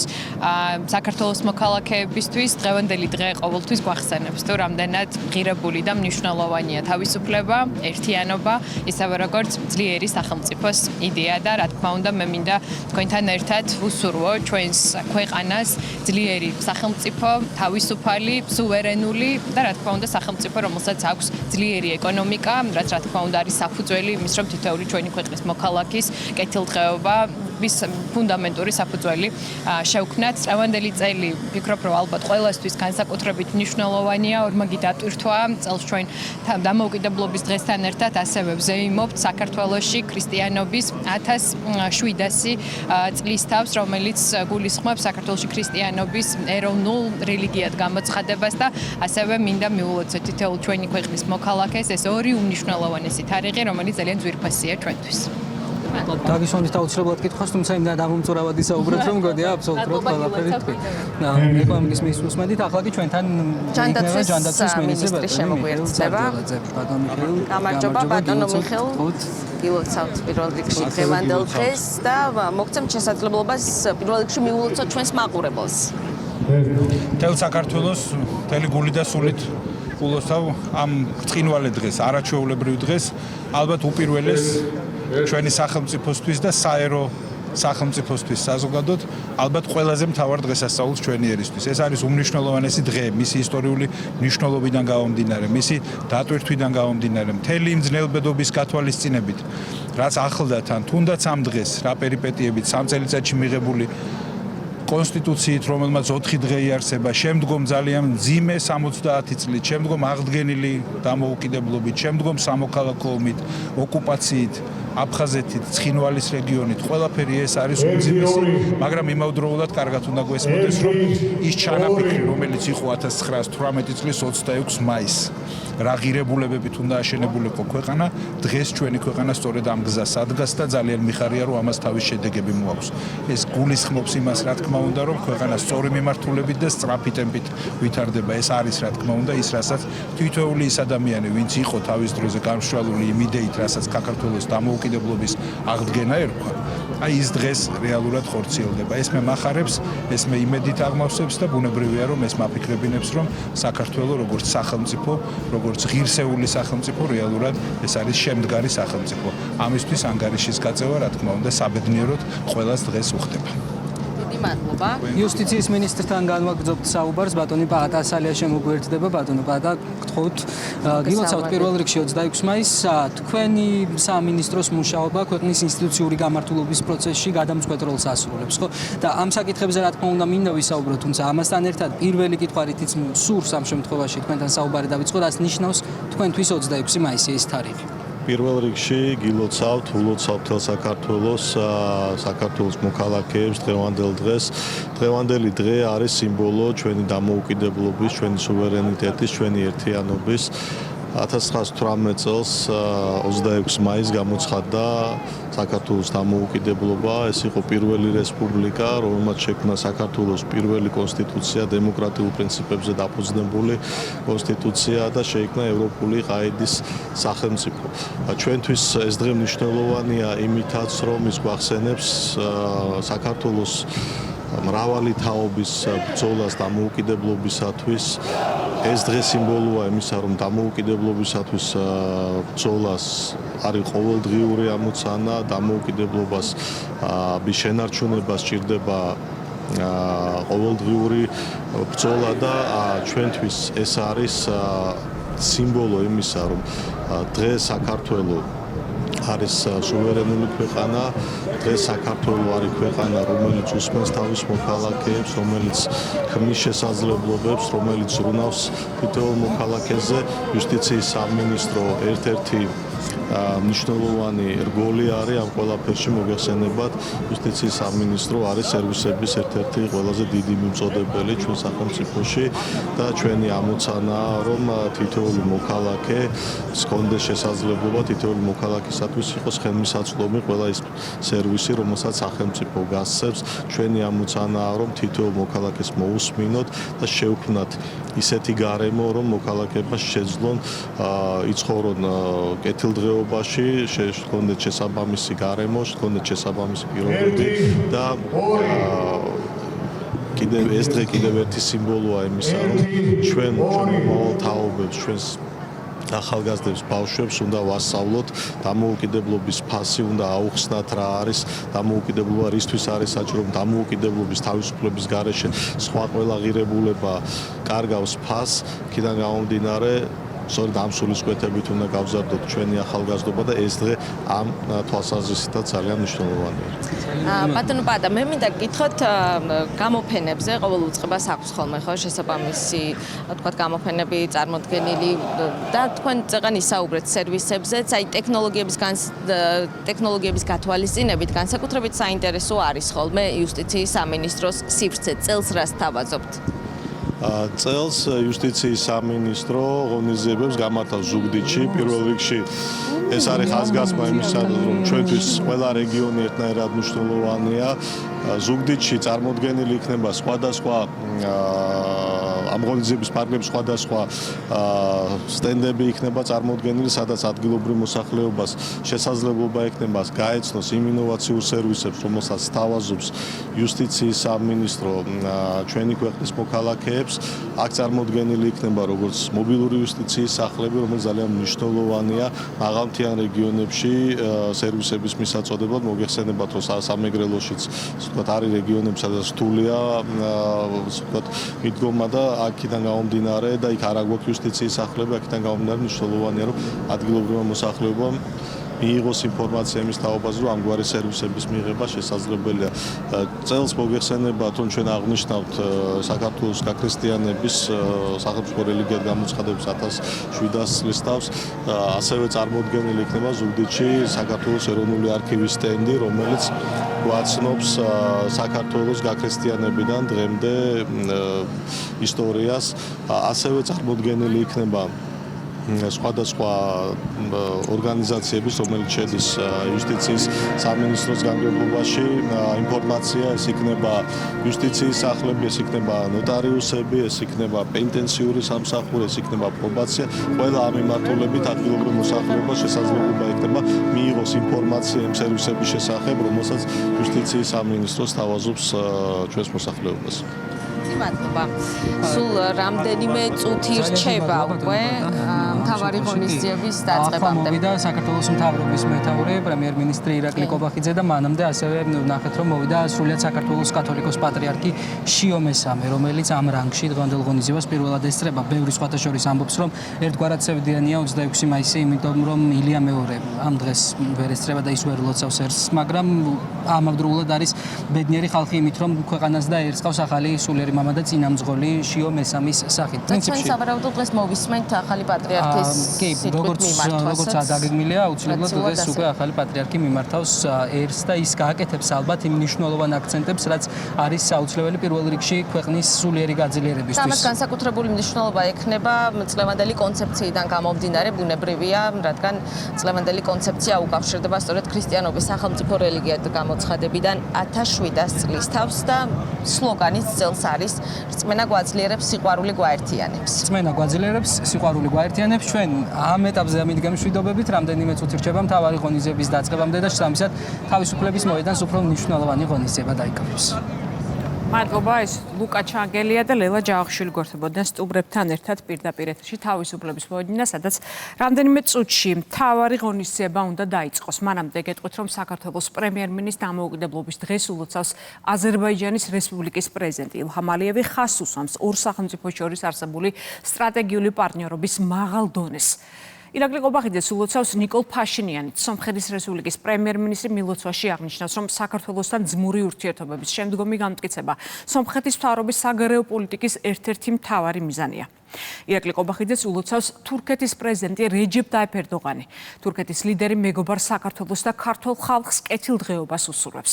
საქართველოს მოქალაქეებისთვის. დღევანდელი დღე ყოველთვის გვახსენებს თუ რამდენად ღირებული და მნიშვნელოვანია თავისუფლება, ერთიანობა, ისევე როგორც ძლიერი სახელმწიფოს იდეა და რა თქმა უნდა მე მინდა თქვენთან ერთად ვუსურვო ჩვენს ქვეყანას ძლიერი სახელმწიფო, თავისუფალი სუვერენული და რა თქმა უნდა სახელმწიფო, რომელსაც აქვს ძლიერი ეკონომიკა, რაც რა თქმა უნდა არის საფუძველი იმის, რომ თითოეული ჩვენი ქვეყნის მოქალაქის კეთილდღეობა ვის ფუნდამენტური საფუძველი შევქმნათ. წლევანდელი წელი ვფიქრობ, რომ ალბათ ყველასთვის განსაკუთრებით მნიშვნელოვანია, ორმაგი დატვირთვა წელს ჩვენ დამოუკიდებლობის დღესთან ერთად ასევე ვზეიმობთ საქართველოში ქრისტიანობის 1700 წლის თავს, რომელიც გულისხმობს საქართველოში ქრისტიანობის ეროვნულ რელიგიად გამოცხადებას და ასევე მინდა მიულოცოთ თითოეულ ჩვენი ქვეყნის მოქალაქეს ეს ორი უმნიშვნელოვანესი თარიღი, რომელიც ძალიან ძვირფასია ჩვენთვის. დაგისვენეთ აუცილებლად კითხვას, თუმცა იმდა დამომწურავად ისაუბრეთ, რომ მგონია აბსოლუტურად ყველაფერი თქვი. ეკონომიკის მინისტრის უსმენთ, ახლა კი ჩვენთან ჯანდაცვის მინისტრი შემოგვიერთდება. გამარჯობა ბატონო მიხეილ. გილოცავთ პირველ რიგში დღევანდელ დღეს და მოგცემთ შესაძლებლობას პირველ რიგში მიულოცოთ ჩვენს მაყურებელს. თელ საქართველოს თელი გული და სულით გულოცავ ამ ბრწყინვალე დღეს, არაჩვეულებრივ დღეს, ალბათ უპირველეს ჩვენი სახელმწიფოსთვის და საერო სახელმწიფოსთვის საზოგადოდ ალბათ ყველაზე მთავარ დღესასწაულს ჩვენი ერისთვის. ეს არის უმნიშვნელოვანესი დღე, მისი ისტორიული მნიშვნელობიდან გამომდინარე, მისი დატვირთვიდან გამომდინარე, მთელი იმ ძნელბედობის გათვალისწინებით, რაც ახლდა თან, თუნდაც ამ დღეს, რა პერიპეტიებით, 3 წელიწადში მიღებული კონსტიტუციით, რომელმაც 4 დღე იარსება, შემდგომ ძალიან მძიმე 70 წლით, შემდგომ აღდგენილი დამოუკიდებლობით, შემდგომ სამოქალაქო ომით, ოკუპაციით, აფხაზეთით, ცხინვალის რეგიონით, ყველაფერი ეს არის უმძიმესი, მაგრამ იმავდროულად კარგად უნდა გვესმოდეს, რომ ის ჩანაფიქრი, რომელიც იყო 1918 წლის 26 მაისს, რა ღირებულებებით უნდა აშენებულიყო ქვეყანა, დღეს ჩვენი ქვეყანა სწორედ ამ გზას ადგას და ძალიან მიხარია, რომ ამას თავის შედეგები მოაქვს. ეს გულისხმობს იმას, რა თქმა უნდა, რომ ქვეყანა სწორი მიმართულებით და სწრაფი ტემპით ვითარდება. ეს არის, რა თქმა უნდა, ის, რასაც თითოეული ის ადამიანი, ვინც იყო თავის დროზე გამშვალული იმ იდეით, რასაც საქართველოს დამოუკიდებლობის აღდგენა ერქვა, აი ის დღეს რეალურად ხორციელდება. ეს მე მახარებს, ეს მე იმედით აღმავსებს და ბუნებრივია, რომ ეს მაფიქრებინებს, რომ საქართველოს როგორც სახელმწიფო, როგორც ღირსეული სახელმწიფო რეალურად ეს არის შემდგარი სახელმწიფო. ამისთვის ანგარიშის გაწევა, რა თქმა უნდა, საბედნიეროდ ყველას დღეს უხდება. დიდი მადლობა. იუსტიციის მინისტრთან განვაგრძობთ საუბარს, ბატონი პაატა ასალია შემოგვერთდება, ბატონო პაატა, გთხოვთ, გილოცავთ პირველ რიგში 26 მაისს თქვენი სამინისტროს მუშაობა ქვეყნის ინსტიტუციური გამართულების პროცესში გადამწყვეტ როლს ასრულებს, ხო? და ამ საკითხებზე რა თქმა უნდა მინდა ვისაუბრო, თუმცა ამასთან ერთად პირველი კითხვარითიც სურს ამ შემთხვევაში თქვენთან საუბარი დავიწყო, რას ნიშნავს თქვენთვის 26 მაისი ეს თარიღი? პირველ რიგში გილოცავთ, ულოცავთ თელ საქართველოს მოქალაქეებს დღევანდელ დღეს. დღევანდელი დღე არის სიმბოლო ჩვენი დამოუკიდებლობის, ჩვენი სუვერენიტეტის, ჩვენი ერთიანობის. 1918 წელს 26 მაისს გამოცხადდა საქართველოს დამოუკიდებლობა. ეს იყო პირველი რესპუბლიკა, რომელმაც შექმნა საქართველოს პირველი კონსტიტუცია, დემოკრატიულ პრინციპებზე დაფუძნებული კონსტიტუცია და შეიქმნა ევროპული ყაიდის სახელმწიფო. ჩვენთვის ეს დღე მნიშვნელოვანია იმითაც, რომ ის გვახსენებს საქართველოს მრავალი თაობის ბრძოლას დამოუკიდებლობისათვის. ეს დღე სიმბოლოა იმისა, რომ დამოუკიდებლობისათვის ბრძოლას არის ყოველდღიური ამოცანა, დამოუკიდებლობას მის შენარჩუნებას სჭირდება ყოველდღიური ბრძოლა და ჩვენთვის ეს არის სიმბოლო იმისა, რომ დღეს საქართველოს არის სუვერენული ქვეყანა, დღეს საქართველოს არის ქვეყანა, რომელიც უსმენს თავის მოქალაქეებს, რომელიც ქმნის შესაძლებლობებს, რომელიც ზრუნავს თითოეულ მოქალაქეზე. იუსტიციის სამინისტრო ერთ-ერთი მნიშვნელოვანი რგოლი არის ამ ყველაფერში მოგეხსენებათ. იუსტიციის სამინისტრო არის სერვისების ერთ-ერთი ყველაზე დიდი მიმწოდებელი ჩვენ სახელმწიფოში და ჩვენი ამოცანაა, რომ თითოეული მოქალაქე ჰქონდეს შესაძლებლობა თითოეული მოქალაქისათვის იყოს ხელმისაწვდომი ყველა ის სერვისი, რომელსაც სახელმწიფო გასცემს. ჩვენი ამოცანაა, რომ თითოეულ მოქალაქეს მოусმინოთ და შევქმნათ ისეთი გარემო, რომ მოქალაქეებმა შეძლონ იცხოვრონ კეთილდღეობაში, შექონდეთ შესაბამისი გარემო, შექონდეთ შესაბამისი პირობები და კიდევ ეს დღე კიდევ ერთი სიმბოლოა იმისა, რომ ჩვენ მომავალ თაობებს, ჩვენს ახალგაზრდებს, ბავშვებს უნდა ვასწავლოთ დამოუკიდებლობის ფასი, უნდა აუხსნათ რა არის დამოუკიდებლობა, რისთვის არის საჭირო, დამოუკიდებლობის თავისუფლების გარეშე სხვა ყველა ღირებულება კარგავს ფასს, იქიდან გამომდინარე სწორედ ამ სულისკვეთებით უნდა გავზარდოთ ჩვენი ახალგაზრდობა და ეს დღე ამ თვალსაზრისითაც ძალიან მნიშვნელოვანია. ბატონო პაატა, მე მინდა გითხოთ გამოფენებზე, ყოველ უწყებას აქვს ხოლმე ხო შესაბამისი, თქვათ გამოფენები წარმოდგენილი და თქვენ წეგან ისაუბრეთ სერვისებზეც, აი ტექნოლოგიების გათვალისწინებით განსაკუთრებით საინტერესო არის ხოლმე იუსტიციის სამინისტროს სივრცე, წელს რას თავაზობთ? წელს იუსტიციის სამინისტრო ღონისძიებებს გამართავს ზუგდიდში. პირველ რიგში ეს არის ხაზგასმა იმისა, რომ ჩვენთვის ყველა რეგიონი ერთნაირად მნიშვნელოვანია. ზუგდიდში წარმოდგენილი იქნება სხვადასხვა ამ ღონისძიების ფარგლებში სხვადასხვა სტენდები იქნება წარმოდგენილი, სადაც ადგილობრივ მოსახლეობას შესაძლებლობა ექნება გაეცნოს იმ ინოვაციურ სერვისებს, რომელსაც სთავაზობს იუსტიციის სამინისტრო ჩვენი ქვეყნის მოქალაქეებს. აქ წარმოდგენილი იქნება როგორც მობილური იუსტიციის სახლები, რომელიც ძალიან მნიშვნელოვანია მაღალმთიან რეგიონებში სერვისების მისაწოდებლად. მოგეხსენებათ, რომ სამეგრელოშიც ვთქვათ არის რეგიონები, სადაც რთულია ვთქვათ მიდგომა და აქედან გამომდინარე და იქ არ აგვაქვს იუსტიციის სახლები, აქედან გამომდინარე მნიშვნელოვანია, რომ ადგილობრივმა მოსახლეობამ მიიღოს ინფორმაცია იმის თაობაზე, რომ ამგვარი სერვისების მიღება შესაძლებელია. წელს მოგეხსენებათ, რომ ჩვენ აღნიშნავთ საქართველოს გაქრისტიანების სახელმწიფო რელიგიად გამოცხადების 1700 წლის თავს, ასევე წარმოდგენილი იქნება ზუგდიდში საქართველოს ეროვნული არქივის სტენდი, რომელიც გვაცნობს საქართველოს გაქრისტიანებიდან დღემდე ისტორიას, ასევე წარმოდგენილი იქნება სხვადასხვა ორგანიზაციების, რომელიც შედის იუსტიციის სამინისტროს განყოფილებაში, ინფორმაცია, ეს იქნება იუსტიციის სახლები, ეს იქნება ნოტარიუსები, ეს იქნება პენტენციური სამსახური, ეს იქნება პრობაცია, ყველა ამ მიმართულებით ადგილობრივ მოსახლეობას შესაძლებლობა ექნება მიიღოს ინფორმაცია იმ სერვისების შესახებ, რომელსაც იუსტიციის სამინისტრო სთავაზობს ჩვენს მოსახლეობას. მადლობა. სულ რამდენიმე წუთი რჩება უკვე მთავარი ღონისძიების დაწყებამდე. მოვიდა საქართველოს მთავრობის მეთაური პრემიერ-მინისტრი ირაკლი კობახიძე და მანამდე ასევე ვნახეთ რომ მოვიდა სრულიად საქართველოს კათოლიკოს პატრიარქი შიო მესამე, რომელიც ამ რანგში დღევანდელ ღონისძიებას პირველად ესწრება. ბევრი სხვათა შორის ამბობს რომ ერთგვარად ცევდიანია 26 მაისი, იმიტომ რომ ილია მეორე ამ დღეს ვერ ესწრება და ის ვერ ლოცავს ერთს, მაგრამ ამავდროულად არის ბედნიერი ხალხი იმით რომ ქვეყანას და ერწყავს ახალი სულიერი მამა და წინამძღოლი შიო მესამის სახით. პრინციპში სავარაუდოდ დღეს მოვისმენთ ახალი პატრიარქის სიტყვით მიმართვასაც. როგორც დაგეგმილია, აუცილებლად დღეს უკვე ახალი პატრიარქი მიმართავს ერს და ის გააკეთებს ალბათ იმ მნიშვნელოვან აქცენტებს, რაც არის აუცილებელი პირველ რიგში ქვეყნის სულიერი გაძლიერებისთვის. ამას განსაკუთრებული მნიშვნელობა ექნება წლევანდელი კონცეფციიდან გამომდინარე, ბუნებრივია, რადგან წლევანდელი კონცეფცია უკავშირდება სწორედ ქრისტიანობის სახელმწიფო რელიგიად გამოცხადებიდან 1700 წლის თავს და სლოგანის წელს არის რწმენა გვაძლიერებს, სიყვარული გვაერთიანებს. რწმენა გვაძლიერებს, სიყვარული გვაერთიანებს. ჩვენ ამ ეტაპზე ამით მშვიდობებით რამდენიმე წუთი რჩება მთავარი ღონისძიების დაწყებამდე და შესაბამისად თავისუფლების მოედანს უფრო მნიშვნელოვანი ღონისძიება დაიკავებს. მადლობა, ეს ლუკა ჩანგელია და ლელა ჯავახიშვილი გვერდებოდნენ სტუმრებთან ერთად პირდაპირ ეთერში თავისუფლების მოედნიდან, სადაც რამდენიმე წუთში მთავარი ღონისძიება უნდა დაიწყოს. მანამდე გეტყვით, რომ საქართველოს პრემიერ-მინისტრის დამოუკიდებლობის დღეს ულოცავს აზერბაიჯანის რესპუბლიკის პრეზიდენტი ილჰამ ალიევი, ხაზს უსვამს ორ სახელმწიფოს შორის არსებული სტრატეგიული პარტნიორობის მაღალ დონეს. ირაკლი კობახიძეს ულოცავს ნიკოლ ფაშინიანი, სომხეთის რესპუბლიკის პრემიერ-მინისტრი მილოცვაში აღნიშნავს, რომ საქართველოსთან ძმური ურთიერთობების შემდგომი განმტკიცება სომხეთის მთავრობის საგარეო პოლიტიკის ერთ-ერთი მთავარი მიზანია. ირაკლი კობახიძეს ულოცავს თურქეთის პრეზიდენტი რეჯეპ ტაიფ ერდოღანი. თურქეთის ლიდერი მეგობარ საქართველოს და ქართულ ხალხს კეთილდღეობას უსურვებს.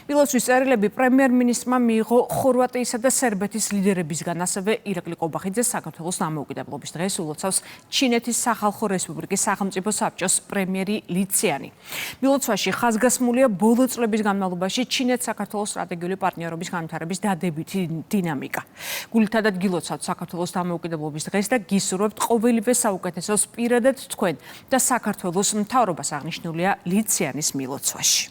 მილოცვის წერილები პრემიერ-მინისტრმა მიიღო ხორვატიისა და სერბეთის ლიდერებისგან, ასევე ირაკლი კობახიძეს საქართველოს დამოუკიდებლობის დღეს ულოცავს ჩინეთის სახალხო რესპუბლიკის სახელმწიფო საბჭოს პრემიერი ალი ციანი. მილოცვაში ხაზგასმულია ბოლო წლების განმავლობაში ჩინეთ-საქართველოს სტრატეგიული პარტნიორობის განვითარების დადებითი დინამიკა. გულითადად გილოცავთ საქართველოს დამოუკიდებლობის დღეს და გისურვებთ ყოველივე საუკეთესოს პირადად თქვენ და საქართველოს მთავრობას აღნიშნულია ალი ციანის მილოცვაში.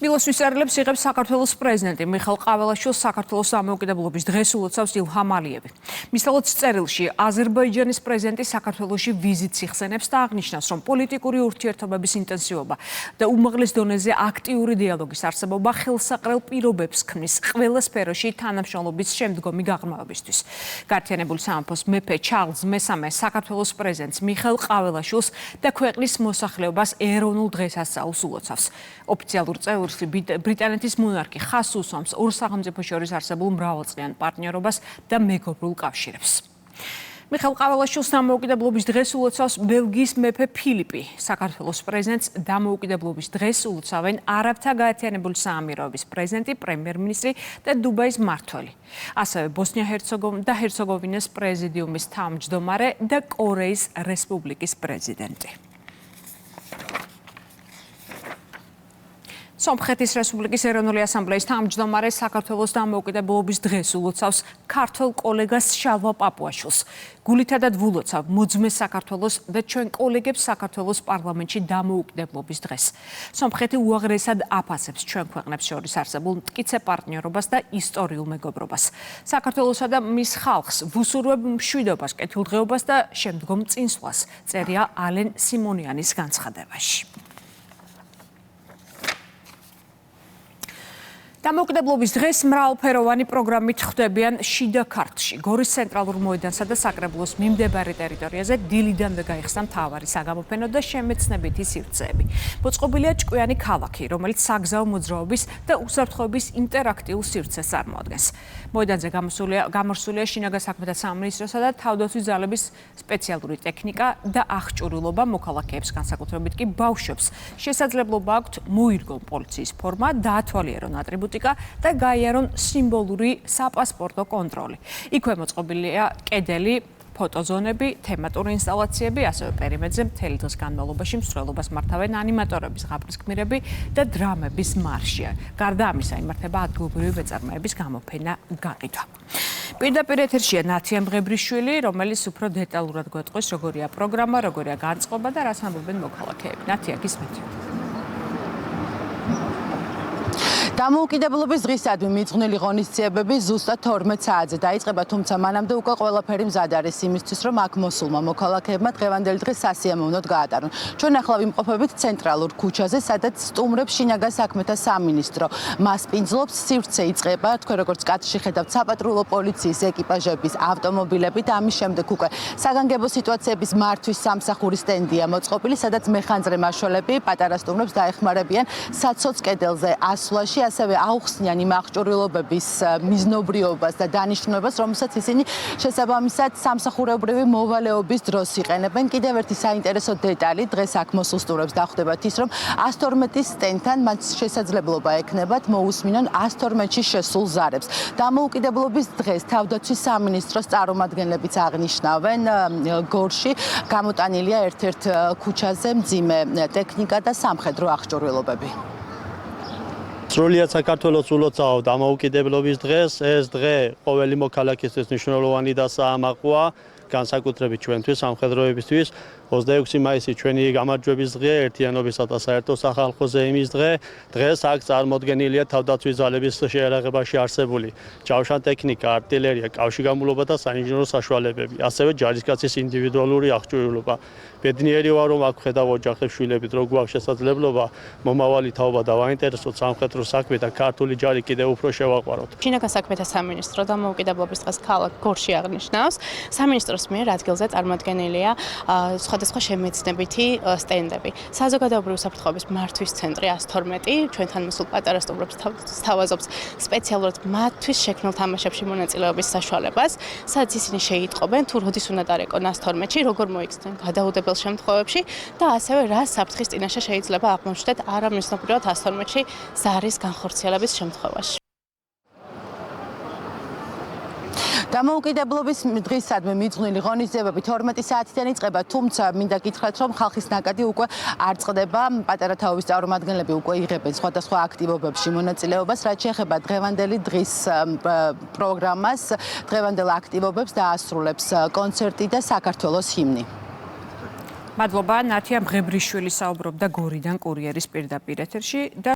მილოცვის წერილებს იღებს საქართველოს პრეზიდენტი მიხეილ ყაველაშვილს საქართველოს დამოუკიდებლობის დღეს ულოცავს ილჰამ ალიევი. მისალოც წერილში აზერბაიჯანის პრეზიდენტი საქართველოში ვიზიტს იხსენებს და აღნიშნავს, რომ პოლიტიკური ურთიერთობების ინტენსივობა და უმაღლეს დონეზე აქტიური დიალოგის არსებობა ხელსაყრელ პირობებს ქმნის ყველა სფეროში თანამშრომლობის შემდგომი გაღრმავებისთვის. გაერთიანებული სამეფოს მეფე ჩარლზ მესამე საქართველოს პრეზიდენტს მიხეილ ყაველაშვილს და ქვეყნის მოსახლეობას ეროვნულ დღესასწაულს ულოცავს. ოფიციალურ წერილში ბრიტანეთის მონარქი ხაზს უსვამს ორ სახელმწიფოს შორის არსებულ მრავალწლიან პარტნიორობას და მეგობრულ კავშირებს. მიხეილ ყაველაშვილს დამოუკიდებლობის დღეს ულოცავს ბელგიის მეფე ფილიპი. საქართველოს პრეზიდენტს დამოუკიდებლობის დღეს ულოცავენ არაბთა გაერთიანებული საამიროების პრეზიდენტი, პრემიერ-მინისტრი და დუბაის მმართველი. ასევე ბოსნია-ჰერცეგოვინის პრეზიდიუმის თავმჯდომარე და კორეის რესპუბლიკის პრეზიდენტი. სომხეთის რესპუბლიკის ეროვნული ასამბლეის თავმჯდომარე საქართველოს დამოუკიდებლობის დღეს ულოცავს ქართველ კოლეგას შალვა პაპუაშვილს. გულითადად ვულოცავ მოძმეს საქართველოს და ჩვენ კოლეგებს საქართველოს პარლამენტში დამოუკიდებლობის დღეს. სომხეთი უაღრესად აფასებს ჩვენ ქვეყნებს შორის არსებულ მტკიცე პარტნიორობას და ისტორიულ მეგობრობას. საქართველოსა და მის ხალხს ვუსურვებ მშვიდობას, კეთილდღეობას და შემდგომ წინსვლას, წერია ალენ სიმონიანის განცხადებაში. დამოუკიდებლობის დღეს მრავალფეროვანი პროგრამით ხვდებიან შიდა ქართლში, გორის ცენტრალურ მოედანსა და საკრებულოს მიმდებარე ტერიტორიაზე დილიდანვე გაიხსნა მთავარი საგამოფენო და შემეცნებითი სივრცეები. მოწყობილია ჭკვიანი ქალაქი, რომელიც საგზაო მოძრაობის და უსაფრთხოების ინტერაქტიულ სივრცეს წარმოადგენს. მოედანზე გამოსულია შინაგან საქმეთა სამინისტროსა და თავდაცვის ძალების სპეციალური ტექნიკა და აღჭურვილობა მოქალაქეებს, განსაკუთრებით კი ბავშვებს. შესაძლებლობა აქვთ მოირგონ პოლიციის ფორმა, დაათვალიერონ ატრიბუტი და გაიარონ სიმბოლური საპასპორტო კონტროლი. იქვე მოწყობილია კედელი, ფოტოზონები, თემატური ინსტალაციები, ასევე პერიმეტრზე მთელი დღის განმავლობაში მსვლელობას მართავენ ანიმატორების, ღაპრისგმირები და დრამების მარშია. გარდა ამისა, იმართება ადგილობრივი მეწარმეების გამოფენა გაყიდვა. პირდაპირ ეთერშია ნათია მღებრიშვილი, რომელიც უფრო დეტალურად გვეტყვის, როგორია პროგრამა, როგორია განწყობა და რას ამბობენ მოქალაქეები. ნათია, გისმენთ. დამოუკიდებლობის დღისადმი მიძღვნილი ღონისძიებები ზუსტად 12 საათზე დაიწყება, თუმცა მანამდე უკვე ყველაფერი მზად არის იმისთვის, რომ აქ მოსულმა მოქალაქეებმა დღევანდელი დღე სასიამოვნოდ გაატარონ. ჩვენ ახლა ვიმყოფებით ცენტრალურ ქუჩაზე, სადაც სტუმრებს შინაგან საქმეთა სამინისტრო მასპინძლობს. სივრცე იწყება, თქვენ როგორც კადრში ხედავთ, საპატრულო პოლიციის ეკიპაჟების ავტომობილებით. ამის შემდეგ უკვე საგანგებო სიტუაციების მართვის სამსახურის სტენდია მოწყობილი, სადაც მეხანძრე მაშველები პატარა სტუმრებს დაეხმარებიან საცოც კედელზე ასვლაში, ასევე აუხსნიან იმ აღჭურვილობების მიზნობრიობას და დანიშნულებას, რომელსაც ისინი შესაბამისად სამსახურებრივი მოვალეობის დროს იყენებენ. კიდევ ერთი საინტერესო დეტალი, დღეს აქ მოსულ სტუმრებს დახვდებათ ის, რომ 112 სტენდთან მათ შესაძლებლობა ექნებათ მოусმინონ 112-ში შესულ ზარებს. დამოუკიდებლობის დღეს თავდაცვის სამინისტროს წარმომადგენლებიც აღნიშნავენ, გორში გამოტანილია ერთ-ერთ ქუჩაზე მძიმე ტექნიკა და სამხედრო აღჭურვილობები. სრულიად საქართველოს ულოცავ დამოუკიდებლობის დღეს. ეს დღე ყოველი მოქალაქისთვის მნიშვნელოვანი და საამაყოა, განსაკუთრებით ჩვენთვის, სამხედროებისთვის. 26 მაისი ჩვენი გამარჯვების დღე, ერთიანობისა და საერთო სახალხო ზეიმის დღე. დღეს აქ წარმოდგენილია თავდაცვის ძალების შეიარაღებაში არსებული ჯავშან ტექნიკა, არტილერია, კავშირგამულობა და საინჟინრო საშუალებები, ასევე ჯარისკაცის ინდივიდუალური აღჭურვილობა. ბედნიერი ვარ, რომ აქ ხედავ ოჯახებს, შვილებით, რო გვაქვს შესაძლებლობა მომავალი თაობა დავაინტერესოთ სამხედრო საქმე და ქართული ჯარი კიდევ უფრო შევაყვაროთ. შინაგან საქმეთა სამინისტრო დამოუკიდებლობის დღეს ქალაქ გორში აღნიშნავს, სამინისტროს მიერ ადგილზე წარმოდგენილია სხვადასხვა შემეცნებითი სტენდები. საზოგადოებრივი უსაფრთხოების მართვის ცენტრი 112 ჩვენთან მოსულ პატარა სტუმრებს სთავაზობს სპეციალურად მათთვის შექმნილ თამაშებში მონაწილეობის საშუალებას, სადაც ისინი შეიტყობენ თუ როდის უნდა დარეკონ 112-ში, როგორ მოიქცნენ გადაუდებელ შემთხვევებში და ასევე რა საფრთხის წინაშე შეიძლება აღმოჩნდეთ არამიზნობრივად 112-ში ზარის განხორციელების შემთხვევაში. დამოუკიდებლობის დღისადმი მიძღვნილი ღონისძიებები 12 საათიდან იწყება, თუმცა მინდა გითხრათ, რომ ხალხის ნაკადი უკვე არ წყდება. პატარა თაობის წარმომადგენლები უკვე იღებენ სხვადასხვა აქტივობებში მონაწილეობას, რაც შეეხება დღევანდელი დღის პროგრამას, დღევანდელ აქტივობებს დაასრულებს კონცერტი და საქართველოს ჰიმნი. მადლობა, ნათია მღებრიშვილი საუბრობდა გორიდან კურიერის პირდაპირ ეთერში და